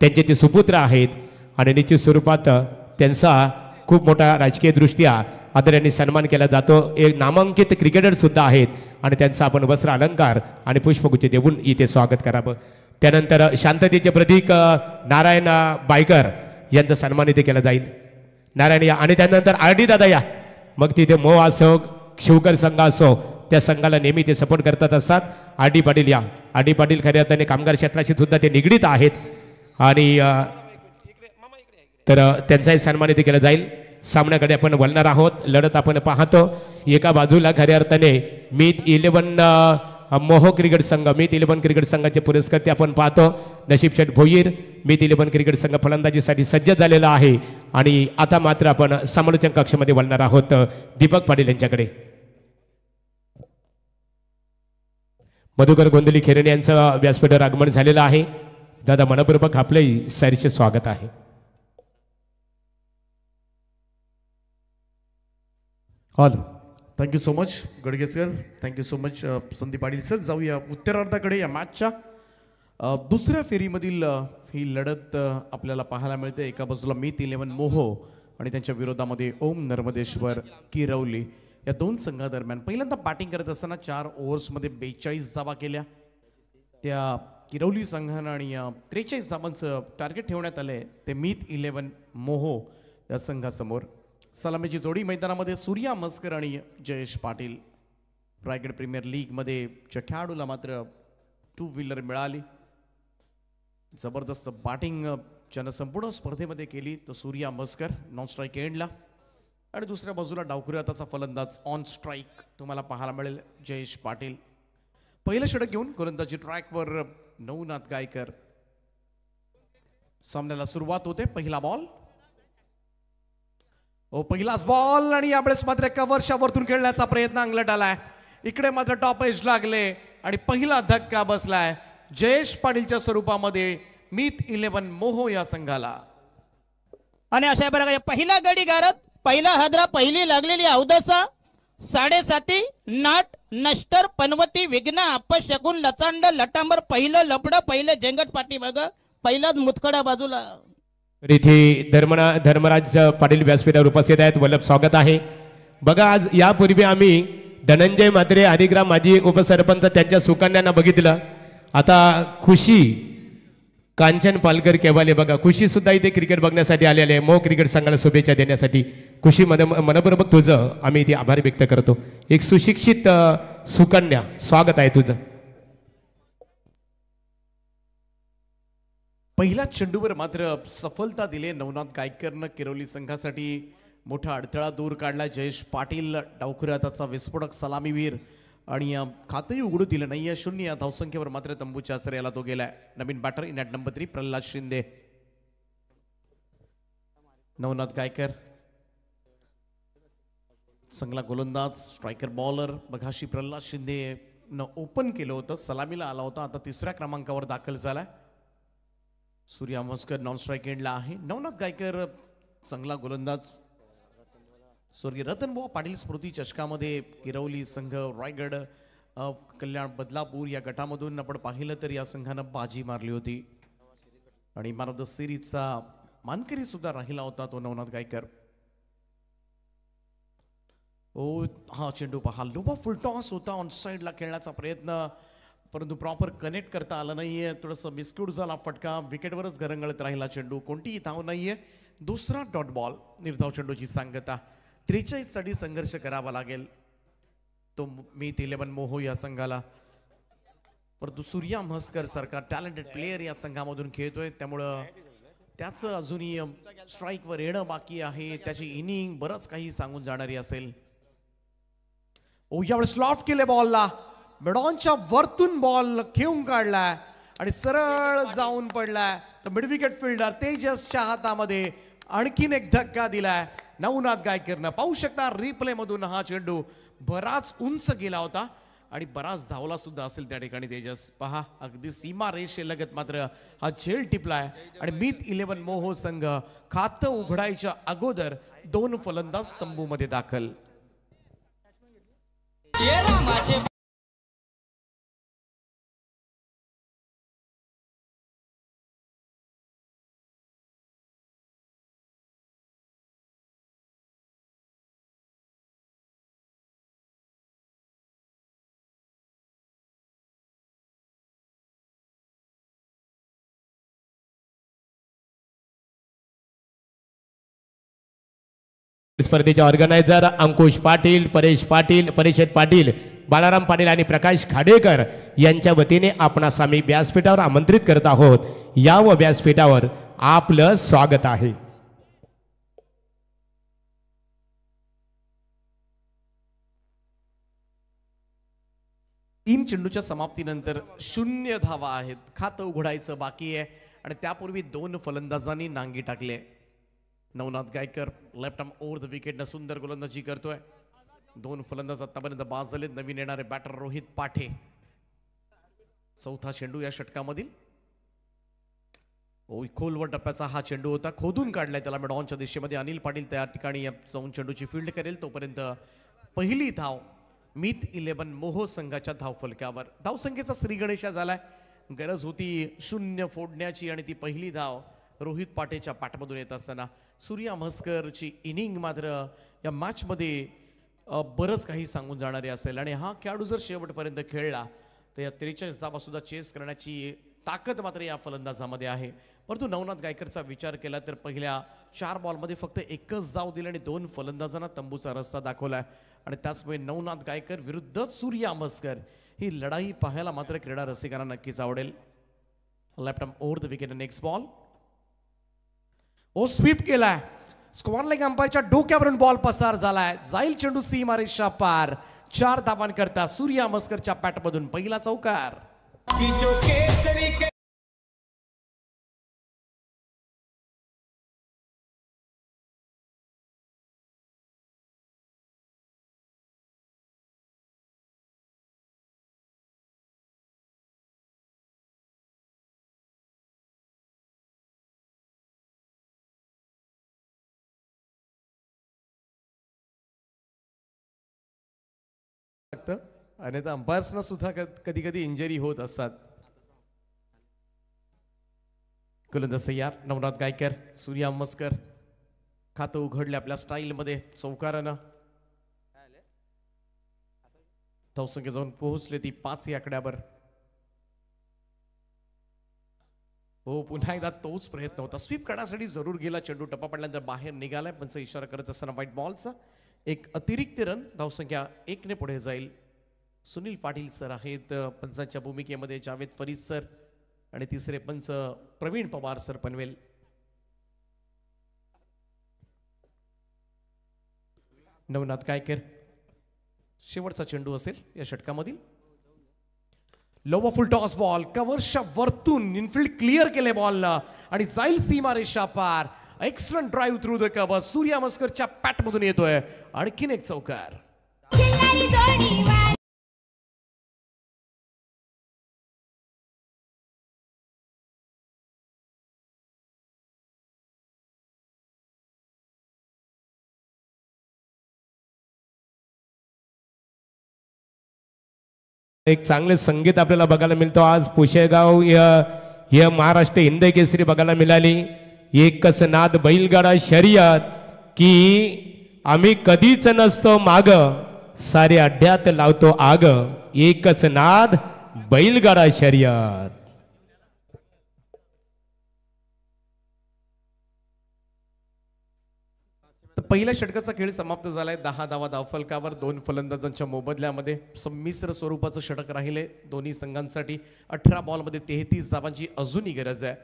त्यांचे ते सुपुत्र आहेत, आणि निश्चित स्वरूपात त्यांचा खूप मोठा राजकीय दृष्ट्या आदराने सन्मान केला जातो। एक नामांकित क्रिकेटर सुद्धा आहेत, आणि त्यांचा आपण वस्त्र अलंकार आणि पुष्पगुच्छ देऊन इथे स्वागत करावं। त्यानंतर शांततेचे प्रतीक नारायण बायकर यांचा सन्मान इथे केला जाईल। नारायण या, आणि त्यानंतर आर डी दादा या, मग तिथे मो असो शिवकर संघ असो त्या संघाला नेहमी ते सपोर्ट करतात असतात. आर.डी. पाटील या आर.डी. पाटील खऱ्या अर्थाने कामगार क्षेत्राशी सुद्धा ते निगडीत आहेत आणि तर त्यांचाही सन्मान इथे केला जाईल. सामन्याकडे आपण वळणार आहोत. लढत आपण पाहतो. एका बाजूला खऱ्या अर्थाने मीत 11 मोहो क्रिकेट संघ मीत 11 क्रिकेट संघाचे पुरस्कार आपण पाहतो. नशीब शेठ भोईर मीत 11 क्रिकेट संघ फलंदाजीसाठी सज्ज झालेला आहे आणि आता मात्र आपण समालोचन कक्षामध्ये वळणार आहोत दीपक पाटील यांच्याकडे. मधुकर गोंधली खेरणे यांचं व्यासपीठावर आगमन झालेलं आहे. दादा मनपूर्वक आपलंही सैरचे स्वागत आहे. All thank you so much Gadge sir. Thank you so much Sandeep Patil sir. जाऊया उत्तरार्धाकडे या मॅचच्या दुसऱ्या फेरीमधील ही लढत आपल्याला पाहायला मिळते. एका बाजूला मीत 11 मोहो आणि त्यांच्या विरोधामध्ये ओम नर्मदेश्वर किरवली या दोन संघादरम्यान पहिल्यांदा बॅटिंग करत असताना 4 ओव्हर्समध्ये 42 धावा केल्या त्या किरवली संघानं आणि 43 धावांचं टार्गेट ठेवण्यात आलंय ते मीत 11 मोहो या संघासमोर. सलामीची जोडी मैदानामध्ये सूर्या मस्कर आणि जयेश पाटील. रायगड प्रीमियर लीगमध्ये च्या खेळाडूला मात्र 2 व्हीलर मिळाली. जबरदस्त बॅटिंग ज्यानं संपूर्ण स्पर्धेमध्ये केली तो सूर्या मस्कर नॉन स्ट्राईक एंडला आणि दुसऱ्या बाजूला डावखुरी हाताचा फलंदाज ऑन स्ट्राईक तुम्हाला पाहायला मिळेल जयेश पाटील. पहिलं षटक घेऊन गोलंदाजी ट्रॅकवर नवनाथ गायकर. सामन्याला सुरुवात होते. पहिला बॉल पहिलाच बॉल आणि यावेळेस मात्र कव्हरच्या वरतून खेळण्याचा प्रयत्न अंगलट आलाय. इकडे मात्र टॉप एज लागले आणि पहिला धक्का बसलाय जयेश पाटीलच्या स्वरूपामध्ये मीत 11 मोहो या संघाला. आणि अशा प्रकारे पहिला गडी गारत पहिला हादरा पहिली लागलेली अवदसा 7.5 नाट नष्टर पनवती विघ्न अपशकुन लचांड लटांबर पहिलं लपड पहिलं जेंगट पाठी बघा पहिलाच मुतखडा बाजूला. इथे धर्मराज पाटील व्यासपीठावर उपस्थित आहेत. वल्लभ स्वागत आहे. बघा आज यापूर्वी आम्ही धनंजय म्हात्रे हरिग्राम माजी उपसरपंच त्यांच्या सुकन्यांना बघितलं. आता खुशी कांचन पालकर केवाले बघा खुशी सुद्धा इथे क्रिकेट बघण्यासाठी आलेले आहे. मो क्रिकेट संघाला शुभेच्छा देण्यासाठी. खुशी मनपूर्वक तुझं आम्ही इथे आभार व्यक्त करतो. एक सुशिक्षित सुकन्या स्वागत आहे तुझं. पहिल्या चेंडूवर मात्र सफलता दिली नवनाथ गायकरनं. किरवली संघासाठी मोठा अडथळा दूर काढला जयेश पाटील. डावखुरी हाताचा विस्फोटक सलामीवीर आणि खातंही उघडू दिलं नाहीये. 0 या धावसंख्येवर मात्र तंबूच्या आश्रयाला तो गेलाय. नवीन batter in at number 3 Pralhad Shinde. Navnath Gaikar चांगला गोलंदाज स्ट्रायकर बॉलर. बघाशी प्रल्हाद शिंदे न ओपन केलं होतं सलामीला आला होता. आता 3ऱ्या क्रमांकावर दाखल झालाय. सूर्या मस्कर नॉन स्ट्राईक एंडला आहे. नवनाथ गायकर चांगला गोलंदाज. स्वर्गीय रतनबुवा पाटील स्मृती चषकामध्ये किरवली संघ रायगड कल्याण बदलापूर या गटामधून आपण पाहिलं तर या संघानं बाजी मारली होती आणि मॅन ऑफ द सिरीजचा मानकरी सुद्धा राहिला होता तो नवनाथ गायकर. हा चेंडू पहा लोबा फुल टॉस होता. ऑन साईडला खेळण्याचा प्रयत्न परंतु प्रॉपर कनेक्ट करता आलं नाहीये. थोडंसं मिस्क्यूट झाला फटका. विकेटवरच घरंगळत राहिला चेंडू. कोणतीही धाव नाहीये. दुसरा डॉट बॉल. निर्धाव चेंडूची सांगता. 43 साठी संघर्ष करावा लागेल तो मीत 11 मोहो या संघाला. परंतु सूर्या म्हस्कर सारखा टॅलेंटेड प्लेयर या संघामधून खेळतोय त्यामुळं त्याचं अजूनही स्ट्राईकवर येणं बाकी आहे. त्याची इनिंग बरंच काही सांगून जाणारी असेल. यावेळेस लॉफ्ट केले बॉलला. मिडॉनच्या वरतून बॉल घेऊन काढलाय आणि सरळ जाऊन पडलाय. तर मिड विकेट फिल्डर तेजसच्या हातामध्ये आणखीन एक धक्का दिलाय नवनाथ गायकरनं. पाहू शकता रिप्ले मधून हा चेंडू बराच उंच गेला होता आणि बराच धावला सुद्धा असेल त्या ठिकाणी. तेजस पहा अगदी सीमा रेषेलगत मात्र हा झेल टिपलाय आणि मीत 11 मोहो संघ खातं उघडायच्या अगोदर 2 फलंदाज तंबूमध्ये दाखल. स्पर्धेचे ऑर्गनायझर अंकुश पाटील, परेश पाटील, परिषद पाटील, बालाराम पाटील आणि प्रकाश खाडेकर यांच्या वतीने आपणास आम्ही व्यासपीठावर आमंत्रित करत आहोत. या व व्यासपीठावर आपलं स्वागत आहे. तीन चेंडूच्या समाप्तीनंतर 0 धावा आहेत. खातं उघडायचं बाकी आहे आणि त्यापूर्वी 2 फलंदाजांनी नांगी टाकले. Navnath Gaikar left arm over the विकेटनं सुंदर गोलंदाजी करतोय. 2 फलंदाज आतापर्यंत बाद झालेत. नवीन येणारे बॅटर रोहित पाठे. चौथा चेंडू या षटकामधील. खोलवर टप्प्याचा हा चेंडू होता, खोदून काढलाय त्याला मिडॉनच्या दिशेमध्ये. अनिल पाटील त्या ठिकाणी या जाऊन चेंडूची फील्ड करेल. तोपर्यंत पहिली धाव मीत 11 मोहो संघाच्या धावफलकावर. धावसंख्येचा श्रीगणेशा झालाय. गरज होती 0 फोडण्याची आणि ती पहिली धाव रोहित पाटेच्या पाठमधून येत असताना सूर्या म्हस्करची इनिंग मात्र या मॅचमध्ये बरंच काही सांगून जाणारी असेल. आणि हा खेळाडू जर शेवटपर्यंत खेळला तर या 43 धावा सुद्धा चेस करण्याची ताकद मात्र या फलंदाजामध्ये आहे. परंतु नवनाथ गायकरचा विचार केला तर पहिल्या 4 बॉलमध्ये फक्त एकच धाव दिली आणि 2 फलंदाजांना तंबूचा रस्ता दाखवलाय. आणि त्याचमुळे नवनाथ गायकर विरुद्ध सूर्या म्हस्कर ही लढाई पाहायला मात्र क्रीडा रसिकांना नक्कीच आवडेल. Left arm over the wicket. Next ball sweep केलाय. स्क्वेअर लेग अंपायरच्या डोक्यावरून बॉल पसार झालाय. जाईल चेंडू सीमारेषा पार. 4 धावांकरता सूर्या म्हस्करच्या पॅटमधून पहिला चौकार. आणि त्या अंपायर्सना सुद्धा कधी कधी इंजरी होत असतात. गोलंदाज तयार. नवनाथ गायकर, सूर्या म्हस्कर खातं उघडले आपल्या स्टाईलमध्ये चौकारानं. धावसंख्या जाऊन पोहोचले ती 5 या आकड्यावर. पुन्हा एकदा तोच प्रयत्न होता. स्वीप करण्यासाठी जरूर गेला. चेंडू टप्पा पडल्यानंतर बाहेर निघालाय. पंच इशारा करत असताना व्हाईट बॉलचा एक अतिरिक्त रन. धावसंख्या 1 ने पुढे जाईल. सुनील पाटील सर आहेत पंचांच्या भूमिकेमध्ये, जावेद फरीद सर आणि तिसरे पंच प्रवीण पवार सर पनवेल. नवनाथ गायकर शेवटचा चेंडू असेल या षटकामधील. लोवा फुल टॉस बॉल कव्हरच्या वरतून इनफिल्ड क्लिअर केले बॉलला आणि जाईल सीमारेषा पार. Excellent drive through the cover. Surya म्हस्करच्या पॅटमधून येतोय आणखीन एक चौकार. एक चांगले संगीत आपल्याला बघायला मिळतो आज. पुशेगाव या महाराष्ट्र हिंद केसरी बघायला मिळाली. एकच नाद बैलगाडा शर्यत की आम्ही कधीच नसतो माग, सारे अड्ड्यात लावतो आग. एकच नाद बैलगाडा शर्यत. पहिल्या षटकाचा खेळ समाप्त झालाय. 10 धावा धावफलकावर. 2 फलंदाजांच्या मोबदल्यामध्ये संमिश्र स्वरूपाचं षटक राहिले दोन्ही संघांसाठी. 18 बॉलमध्ये 33 धावांची अजूनही गरज आहे.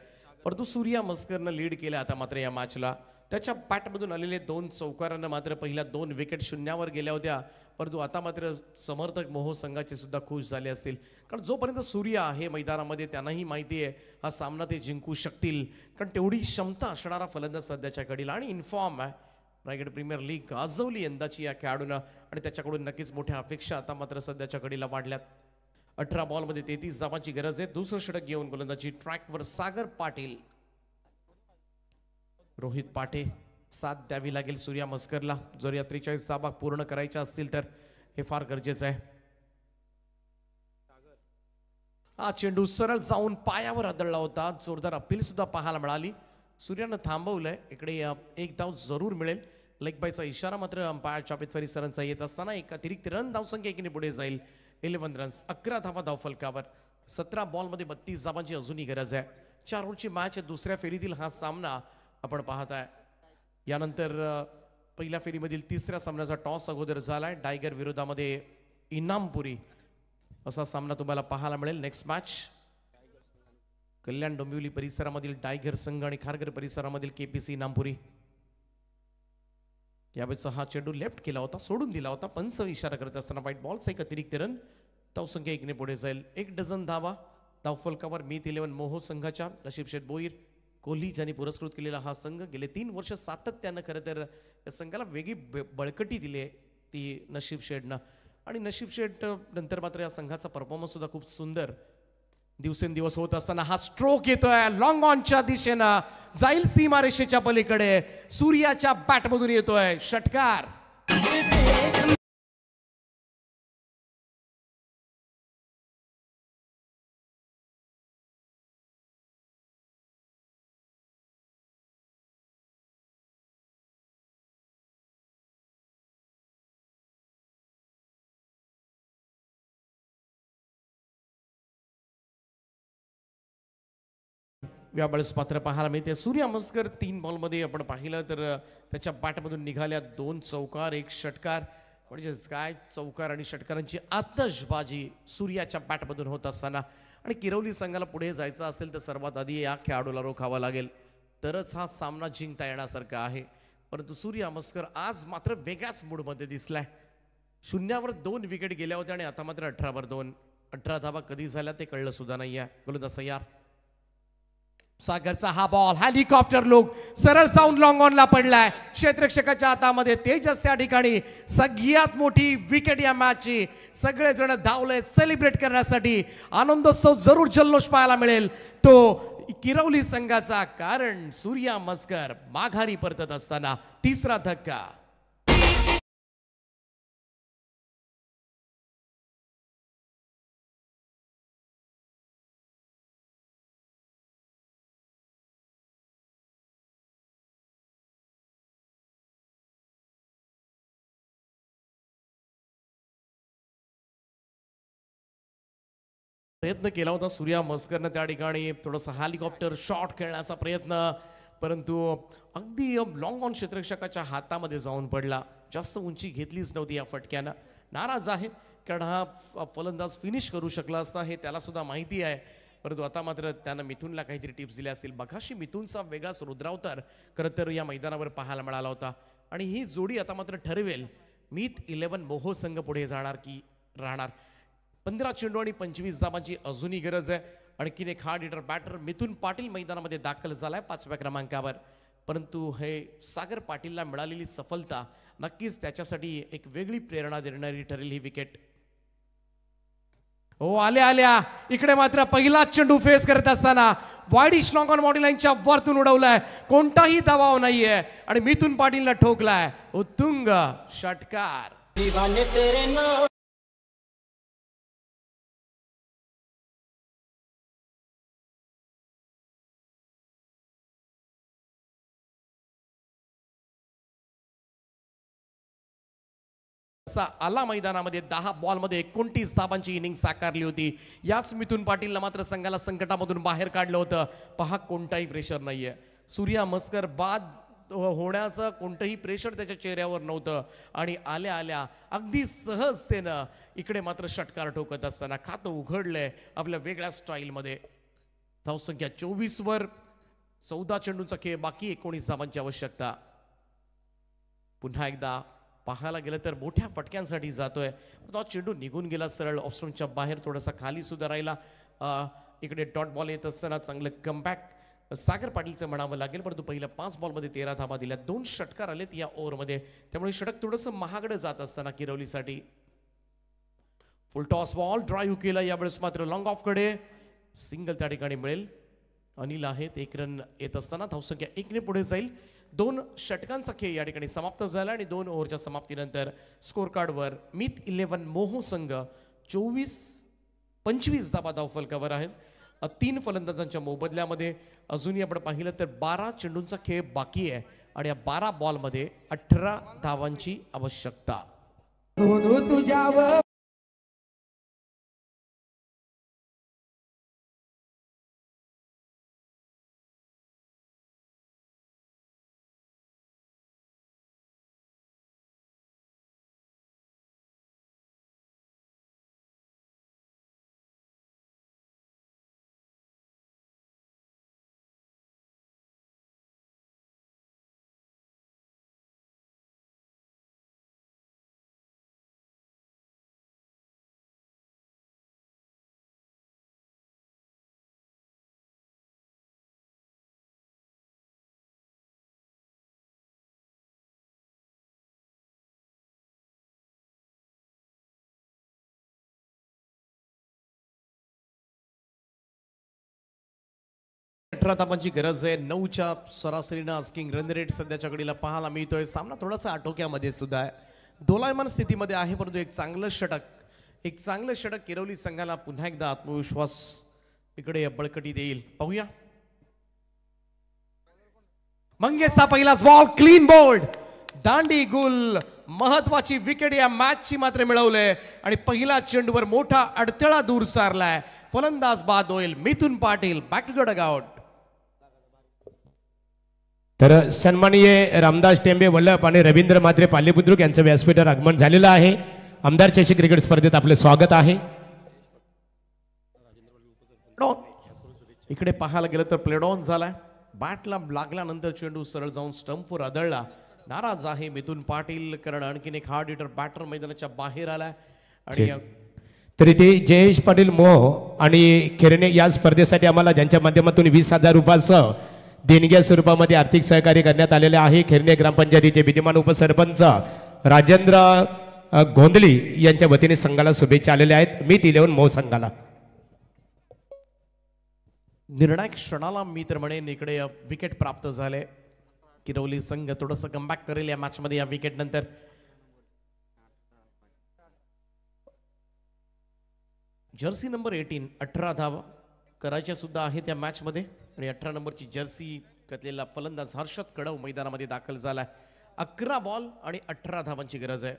परंतु सूर्या म्हस्करनं लीड केलं आता मात्र या मॅचला. त्याच्या पॅटमधून आलेले 2 चौकारांना मात्र पहिल्या 2 विकेट शून्यावर गेल्या होत्या. परंतु आता मात्र समर्थक मोहो संघाचे सुद्धा खुश झाले असतील, कारण जोपर्यंत सूर्या आहे मैदानामध्ये त्यांनाही माहिती आहे हा सामना ते जिंकू शकतील, कारण तेवढी क्षमता असणारा फलंदाज सध्याच्या घडीला आणि इन्फॉर्म आहे. रायगड प्रीमियर लीग गाजवली यंदाची या खेळाडूंना आणि त्याच्याकडून नक्कीच मोठ्या अपेक्षा आता मात्र सध्याच्या घडीला वाढल्यात. 18 बॉलमध्ये 33 धावांची गरज आहे. दुसरं षटक घेऊन गोलंदाजी ट्रॅकवर सागर पाटील. रोहित पाटे साथ द्यावी लागेल सूर्या म्हस्करला. जर या 43 धावा पूर्ण करायच्या असतील तर हे फार गरजेचं आहे. हा चेंडू सरळ जाऊन पायावर आदळला होता. जोरदार अपील सुद्धा पाहायला मिळाली. सूर्यानं थांबवलंय. इकडे एक धाव जरूर मिळेल. लेग बायचा इशारा मात्र अंपायर जावेद फरीद सरांचा येत असताना एक अतिरिक्त रन धावसंख्या एकीने पुढे जाईल. 11 रन्स. 11 धावा धावफलकावर. 17 बॉलमध्ये 32 धावांची अजूनही गरज आहे. 4 ओव्हरची मॅच. दुसऱ्या फेरीतील हा सामना आपण पाहत आहे. यानंतर पहिल्या फेरीमधील तिसऱ्या सामन्याचा टॉस अगोदर झालाय. टायगर विरोधामध्ये इनामपुरी असा सामना तुम्हाला पाहायला मिळेल. Next match Kalyan Dombivli परिसरामधील tiger संघ आणि खारघर परिसरामधील केपीसी इनामपुरी. यावेळेचा हा चेंडू लेफ्ट केला होता, सोडून दिला होता. पंच इशारा करत असताना व्हाईट बॉलचा एक अतिरिक्त रन. धावसंख्या 1 ने पुढे जाईल. 1 डझन धावा धावफलकावर मीत 11 मोहो संघाच्या. नशीब शेठ बोईर कोहली ज्यांनी पुरस्कृत केलेला हा संघ गेले 3 वर्ष सातत्यानं खरं तर या संघाला वेगळी बळकटी दिली आहे ती नशीब शेठनं. आणि नशीब शेठ नंतर मात्र या संघाचा परफॉर्मन्स सुद्धा खूप सुंदर दिवसेंदिवस होत असताना हा स्ट्रोक येतोय लॉंग ऑनच्या दिशेनं, जाईल सीमारेषेच्या पलीकडे. सूर्याच्या बॅटमधून येतोय षटकार. यावेळेस मात्र पाहायला मिळते सूर्या मस्कर 3 बॉलमध्ये आपण पाहिलं तर त्याच्या बॅटमधून निघाल्या 2 चौकार 1 षटकार. म्हणजे काय चौकार आणि षटकारांची आतषबाजी सूर्याच्या बॅटमधून होत असताना. आणि किरवली संघाला पुढे जायचं असेल तर सर्वात आधी या खेळाडूला रोखावा लागेल तरच हा सामना जिंकता येण्यासारखा आहे. परंतु सूर्या मस्कर आज मात्र वेगळ्याच मूडमध्ये दिसलाय. 0वर 2 विकेट गेल्या होत्या आणि आता मात्र 18वर 2. 18 धावा कधी झाल्या ते कळलं सुद्धा नाहीये. गोलंदाज तयार. सागरचा हा बॉल हेलिकॉप्टर लोक सरळ जाऊन लॉंग ऑनला पडलाय. क्षेत्ररक्षकाच्या हातामध्ये तेजस त्या ठिकाणी सगळ्यात मोठी विकेट या मॅचची. सगळेजण धावले सेलिब्रेट करण्यासाठी. आनंदोत्सव जरूर जल्लोष पाहायला मिळेल तो किरवली संघाचा. कारण सूर्या मस्कर माघारी परतत असताना तिसरा धक्का. प्रयत्न केला होता सूर्या मस्करनं त्या ठिकाणी थोडासा हेलिकॉप्टर शॉट खेळण्याचा प्रयत्न, परंतु अगदी लॉंग ऑन क्षेत्ररक्षकाच्या हातामध्ये जाऊन पडला. जास्त उंची घेतलीच नव्हती या फटक्यानं. नाराज आहे कारण हा फलंदाज फिनिश करू शकला असता हे त्याला सुद्धा माहिती आहे. परंतु आता मात्र त्यानं मिथुनला काहीतरी टिप्स दिल्या असतील. बघाशी मिथुनचा वेगळाच रुद्रावतार खरं तर या मैदानावर पाहायला मिळाला होता. आणि ही जोडी आता मात्र ठरवेल मीत 11 मोहो संघ पुढे जाणार की राहणार. 15 चेंडू आणि 25 धावांची अजूनही गरज आहे. आणखीन एक हार्ड हिटर बॅटर मिथुन पाटील मैदानामध्ये दाखल झालाय 5व्या क्रमांकावर. परंतु हे सागर पाटीलला मिळालेली सफलता नक्कीच त्याच्यासाठी एक वेगळी प्रेरणा देणारी ठरेल ही विकेट. हो आल्या आल्या इकडे मात्र पहिला चेंडू फेस करत असताना वाईडिश लॉंग ऑन बॉडी लाईनच्या वरतून उडवलाय. कोणताही दबाव नाहीये आणि मिथुन पाटीलला ठोकलाय उत्तुंग षटकार. आला मैदानामध्ये 10 बॉलमध्ये 29 धावांची इनिंग साकारली होती. याच मिथुन पाटीलला मात्र संघाला संकटामधून बाहेर काढलं होतं. पहा कोणताही प्रेशर नाहीये. सूर्या मस्कर बाद होण्याचं कोणतंही प्रेशर त्याच्या चेहऱ्यावर नव्हतं. आणि आल्या आल्या अगदी सहजतेनं इकडे मात्र षटकार ठोकत असताना खातं उघडलंय आपल्या वेगळ्या स्टाईलमध्ये. धावसंख्या 24वर 14 चेंडूंचा खेळ बाकी 19 धावांची आवश्यकता. पुन्हा एकदा पाहायला गेलं तर मोठ्या फटक्यांसाठी जातोय. तो चेंडू निघून गेला सरळ ऑफस्टोनच्या बाहेर, थोडासा खाली सुद्धा राहिला. इकडे डॉट बॉल येत असताना चांगलं कमबॅक सागर पाटीलचं म्हणावं लागेल. परंतु पहिल्या 5 बॉलमध्ये 13 धावा दिल्या. 2 षटकार आलेत या ओव्हरमध्ये. त्यामुळे षटक थोडंसं महागडं जात असताना किरवलीसाठी. फुल टॉस बॉल ड्राईव्ह केला. यावेळेस मात्र लॉंग ऑफ कडे सिंगल त्या ठिकाणी मिळेल. अनिल आहेत. 1 रन येत असताना धावसंख्या 1 ने पुढे जाईल. 2 षटकांचा खेळ या ठिकाणी समाप्त झाला आणि 2 ओव्हरच्या समाप्तीनंतर स्कोर कार्डवर मीत 11 मोहो संघ 25 धावा धावफलकावर आहेत. 3 फलंदाजांच्या मोबदल्यामध्ये अजूनही आपण पाहिलं तर 12 चेंडूंचा खेळ बाकी आहे आणि या 12 बॉलमध्ये 18 धावांची आवश्यकता. 18 धावांची गरज आहे. 9च्या सरासरीनं आस्किंग रन रेट सध्याच्या घडीला पाहायला मिळतोय. सामना थोडासा आटोक्यामध्ये सुद्धा आहे, दोलायमान स्थितीमध्ये आहे, परंतु एक चांगलं षटक किरवली संघाला पुन्हा एकदा आत्मविश्वास इकडे बळकटी देईल. पाहूया. मंगेशचा पहिलाच बॉल क्लीन बोल्ड, दांडी गुल, महत्वाची विकेट या मॅचची मात्र मिळवलंय आणि पहिला चेंडूवर मोठा अडथळा दूर सारलाय. फलंदाज बाद होईल Mithun Patil. Back to the dugout. तर सन्माननीय रामदास टेंबे वल्लभ आणि रवींद्र मात्रे पालीबुद्रुक यांचं व्यासपीठावर आगमन झालेलं आहे. आमदार चषक क्रिकेट स्पर्धेत आपले स्वागत आहे. इकडे पाहायला गेलं तर प्लेड ऑन झालाय. बॅटला लागल्यानंतर चेंडू सरळ जाऊन स्टंपवर आदळला. नाराज आहे मिथुन पाटील, कारण आणखीन एक हार्ड हिटर बॅटर मैदानाच्या बाहेर आलाय. आणि तरी ते जयेश पाटील मोह आणि खेरणे या स्पर्धेसाठी आम्हाला ज्यांच्या माध्यमातून 20,000 रुपयाचं देणग्या स्वरूपामध्ये आर्थिक सहकार्य करण्यात आलेले आहे. खेरणे ग्रामपंचायतीचे विद्यमान उपसरपंच राजेंद्र गोंधली यांच्या वतीने संघाला शुभेच्छा आलेल्या आहेत. मीत 11 मोह संघाला. निर्णायक क्षणाला मी तर म्हणेन इकडे विकेट प्राप्त झाले. किरवली संघ थोडंसं कमबॅक करेल या मॅच मध्ये. या विकेट नंतर जर्सी नंबर 18 धावा करायच्या सुद्धा आहेत या मॅच मध्ये. आणि 18 नंबरची जर्सी घातलेला फलंदाज हर्षद कडव मैदानामध्ये दाखल झालाय. 11 बॉल आणि 18 धावांची गरज आहे.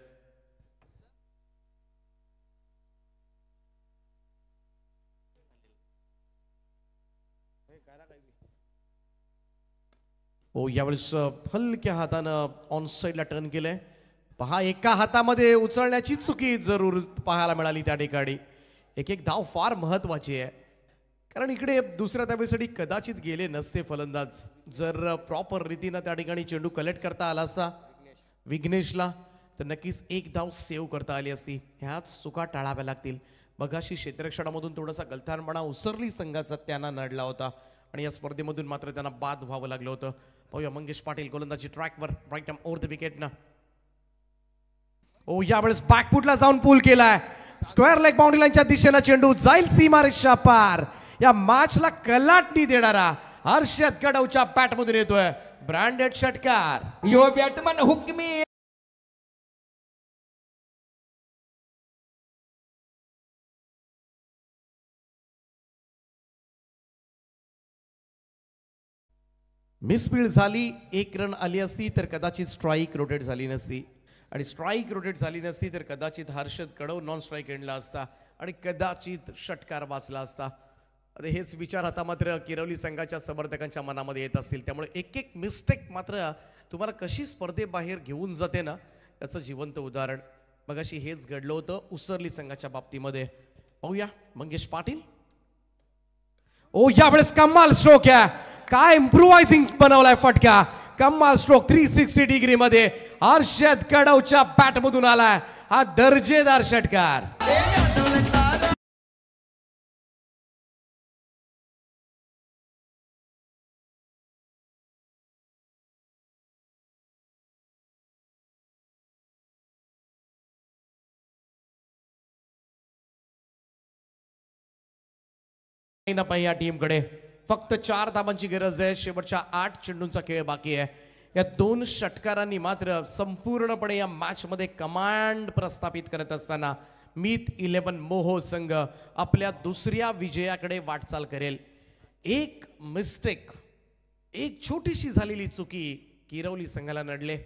यावेळेस हलक्या हातानं ऑन साइडला टर्न केलंय. पहा, एका हातामध्ये उचलण्याची चुकी जरूर पाहायला मिळाली त्या ठिकाणी. एक धाव फार महत्वाची आहे, कारण इकडे दुसऱ्या धावेसाठी कदाचित गेले नसते फलंदाज. जर प्रॉपर रीतीनं त्या ठिकाणी चेंडू कलेक्ट करता आला असता विघ्नेशला, तर नक्कीच एक धाव सेव्ह करता आली असती. ह्याच चुका टाळाव्या लागतील. मगाशी क्षेत्ररक्षणामधून थोडासा गलथानपणा उसरली संघाचा त्यांना नडला होता आणि या स्पर्धेमधून मात्र त्यांना बाद व्हावं लागलं होतं. पाहूया मंगेश पाटील गोलंदाजी ट्रॅकवर, right arm over the wicket ना. यावेळेस बॅकफुटला जाऊन पूल केलाय. स्क्वेअर लेग बाउंड्री लाईनच्या दिशेला चेंडू जाईल सीमारेषा पार. या मॅचला कलाटणी देणारा हर्षद कडवच्या बॅट मधून येतोय ब्रँडेड षटकार. यो बॅटमन हुकमी. मिसफील्ड झाली, 1 रन आली असती तर कदाचित स्ट्राईक रोटेट झाली नसती, आणि स्ट्राईक रोटेट झाली नसती तर कदाचित हर्षद कडव नॉन स्ट्राईक एंडला असता आणि कदाचित षटकार वाचला असता. आता हेच विचार आता मात्र किरवली संघाच्या समर्थकांच्या मनामध्ये येत असतील. त्यामुळे एक मिस्टेक मात्र तुम्हाला कशी स्पर्धेबाहेर घेऊन जाते ना, याचं जिवंत उदाहरण मगाशी हेच घडलं होतं उसरली संघाच्या बाबतीमध्ये. पाहूया मंगेश पाटील. यावेळेस कमाल स्ट्रोक आहे. काय इम्प्रोवायझिंग बनवलाय फटका. कमाल स्ट्रोक 360 डिग्री मध्ये हर्षद कडवच्या बॅट मधून आलाय हा दर्जेदार षटकार. या टीमकडे फक्त 4 धावांची गरज आहे. शेवटच्या 8 चेंडूंचा खेळ बाकी आहे. या 2 षटकारांनी मात्र संपूर्णपणे या मॅच मध्ये कमांड प्रस्थापित करत असताना मीत 11 मोहो संघ आपल्या दुसऱ्या विजयाकडे वाटचाल करेल. एक मिस्टेक, एक छोटीशी झालेली चुकी किरवली संघाला नडले.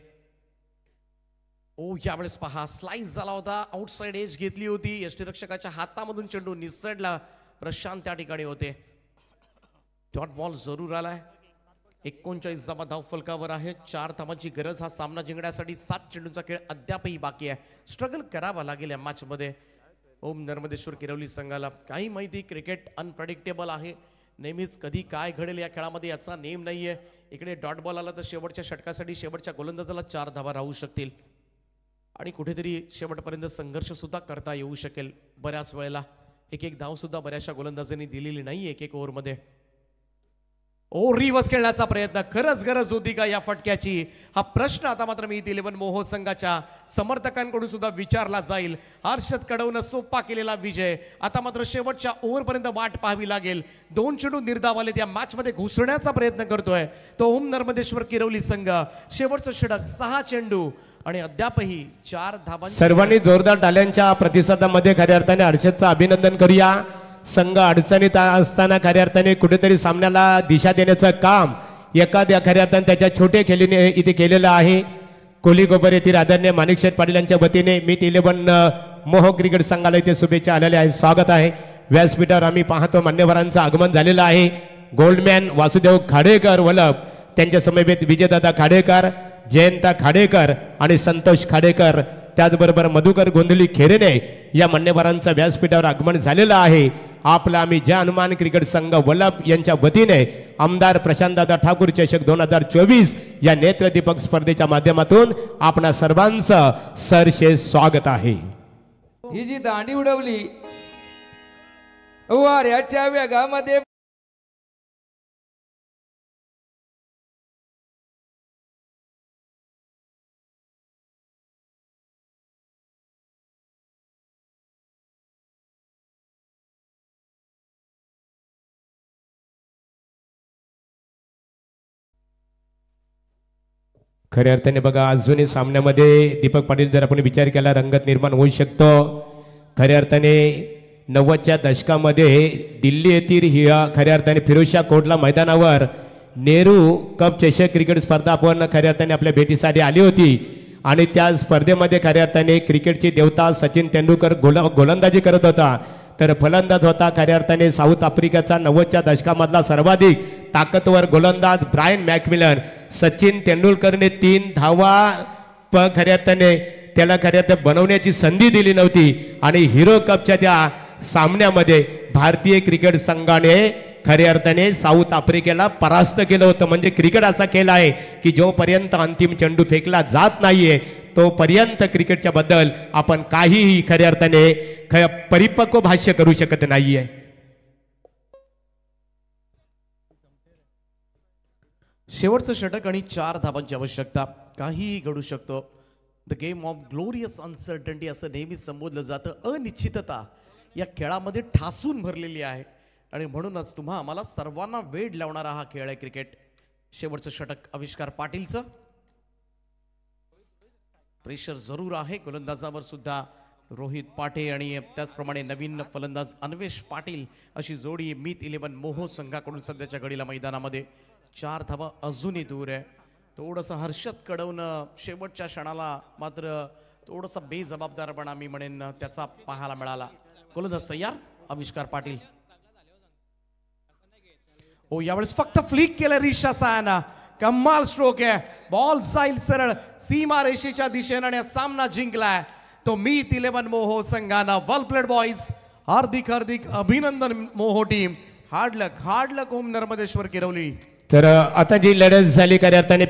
यावेळेस पहा, स्लाइस झाला होता, आउटसाइड एज घेतली होती, यष्टीरक्षकाच्या हातामधून चेंडू निसटला. प्रशांत त्या ठिकाणी होते. डॉट बॉल जरूर आलाय. 39 धावा धाव फलकावर आहे. 4 धावांची गरज हा सामना जिंकण्यासाठी. 7 चेंडूंचा खेळ अद्यापही बाकी आहे. स्ट्रगल करावा लागेल या मॅच मध्ये. ओम नर्मदेश्वर किरवली संघाला काही माहिती, क्रिकेट अनप्रेडिक्टेबल आहे. नेहमीच कधी काय घडेल या खेळामध्ये याचा नेम नाहीये. इकडे डॉट बॉल आला तर शेवटच्या षटकासाठी शेवटच्या गोलंदाजाला 4 धावा राहू शकतील आणि कुठेतरी शेवटपर्यंत संघर्ष सुद्धा करता येऊ शकेल. बऱ्याच वेळेला एक धाव सुद्धा बऱ्याचशा गोलंदाजांनी दिलेली नाही एक ओव्हरमध्ये. रिवर्स खेळण्याचा प्रयत्न, खरंच गरज होती का या फटक्याची, हा प्रश्न आता मात्र मीत 11 मोहो संघाच्या समर्थकांकडून सुद्धा विचारला जाईल. हर्षद कडवनं सोपा केलेला विजय. आता मात्र शेवटच्या ओव्हरपर्यंत वाट पाहावी लागेल. 2 चेंडू निर्धाव आले, त्या मॅच मध्ये घुसण्याचा प्रयत्न करतोय तो ओम नर्मदेश्वर किरवली संघ. शेवटचं षटक 6 चेंडू आणि अद्यापही 4 धावा. सर्वांनी जोरदार टाळ्यांच्या प्रतिसादामध्ये खऱ्या अर्थाने हर्षदचं अभिनंदन करूया. संघ अडचणीत असताना खऱ्या अर्थाने कुठेतरी सामन्याला दिशा देण्याचं काम एखाद्या खऱ्या अर्थाने त्याच्या छोटे खेळीने इथे केलेलं आहे. कोली गोबर येथील आदरणीय माणिकशेठ पाटील यांच्या वतीने मीत 11 मोहो क्रिकेट संघाला इथे शुभेच्छा आलेल्या आहेत. स्वागत आहे. व्यासपीठावर आम्ही पाहतो मान्यवरांचं आगमन झालेलं आहे. गोल्डमॅन वासुदेव खाडेकर वलभ, त्यांच्या समवेत विजयदादा खाडेकर, जयंता खाडेकर आणि संतोष खाडेकर, त्याचबरोबर मधुकर गोंधली खेरेने या मान्यवरांचं व्यासपीठावर आगमन झालेलं आहे. आपला आम्ही जय हनुमान क्रिकेट संघ वलभ यांच्या वतीने आमदार प्रशांतदादा ठाकूर चषक 2024 या नेत्रदीपक स्पर्धेच्या माध्यमातून आपणा सर्वांचं सरसे स्वागत आहे. ही जी दांडी उडवली वाऱ्याच्या वेगामध्ये, खऱ्या अर्थाने बघा अजूनही सामन्यामध्ये दीपक पाटील जर आपण विचार केला रंगत निर्माण होऊ शकतो. खऱ्या अर्थाने 90च्या दशकामध्ये दिल्ली येथील ही खऱ्या अर्थाने फिरोजशाह कोटला मैदानावर नेहरू कप चषक क्रिकेट स्पर्धा आपण खऱ्या अर्थाने आपल्या भेटीसाठी आली होती आणि त्या स्पर्धेमध्ये खऱ्या अर्थाने क्रिकेटची देवता सचिन तेंडुलकर गोलंदाजी करत होता, तर फलंदाज होता खऱ्या अर्थाने साऊथ आफ्रिकेचा 90च्या दशकामधला सर्वाधिक ताकदवर गोलंदाज ब्रायन मॅकमिलन. सचिन तेंडुलकरने 3 धावा खऱ्या अर्थाने त्याला खऱ्या अर्थाने बनवण्याची संधी दिली नव्हती आणि हिरो कपच्या त्या सामन्यामध्ये भारतीय क्रिकेट संघाने खऱ्या अर्थाने साऊथ आफ्रिकेला परास्त केलं होतं. म्हणजे क्रिकेट असा खेळ आहे की जोपर्यंत अंतिम चेंडू फेकला जात नाहीये तोपर्यंत क्रिकेटच्या बद्दल आपण काहीही खऱ्या अर्थाने परिपक्व भाष्य करू शकत नाहीये. शेवटचं षटक आणि 4 धावांची आवश्यकता. काहीही घडू शकतो. The game of glorious uncertainty असं नेहमी संबोधलं जातं. अनिश्चितता या खेळामध्ये ठासून भरलेली आहे आणि म्हणूनच तुम्हा आम्हाला सर्वांना वेड लावणारा हा खेळ आहे क्रिकेट. शेवटचं षटक आविष्कार पाटीलचं. प्रेशर जरूर आहे गोलंदाजावर सुद्धा. रोहित पाटे आणि त्याचप्रमाणे नवीन फलंदाज अन्वेष पाटील अशी जोडी मीत 11 मोहो संघाकडून सध्याच्या घडीला मैदानामध्ये. 4 धावा अजूनही दूर आहे. थोडंसं हर्षद कडवनं शेवटच्या क्षणाला मात्र थोडासा बेजबाबदारपणा मी म्हणेन त्याचा पाहायला मिळाला. गोलंदाज तयार आविष्कार पाटील. हो यावेळेस फक्त फ्लिक केलं रिशा सायना. कमाल स्ट्रोक आहे. बॉल जाईल सरळ सीमा रेषेच्या दिशेने आणि सामना जिंकलाय तो मीत 11 मोहो संघानं. Well played boys. हार्दिक हार्दिक अभिनंदन Moho team. Hard luck Om Narmadeshwar Kirwali. तर आता जी लढत झाली खऱ्या अर्थाने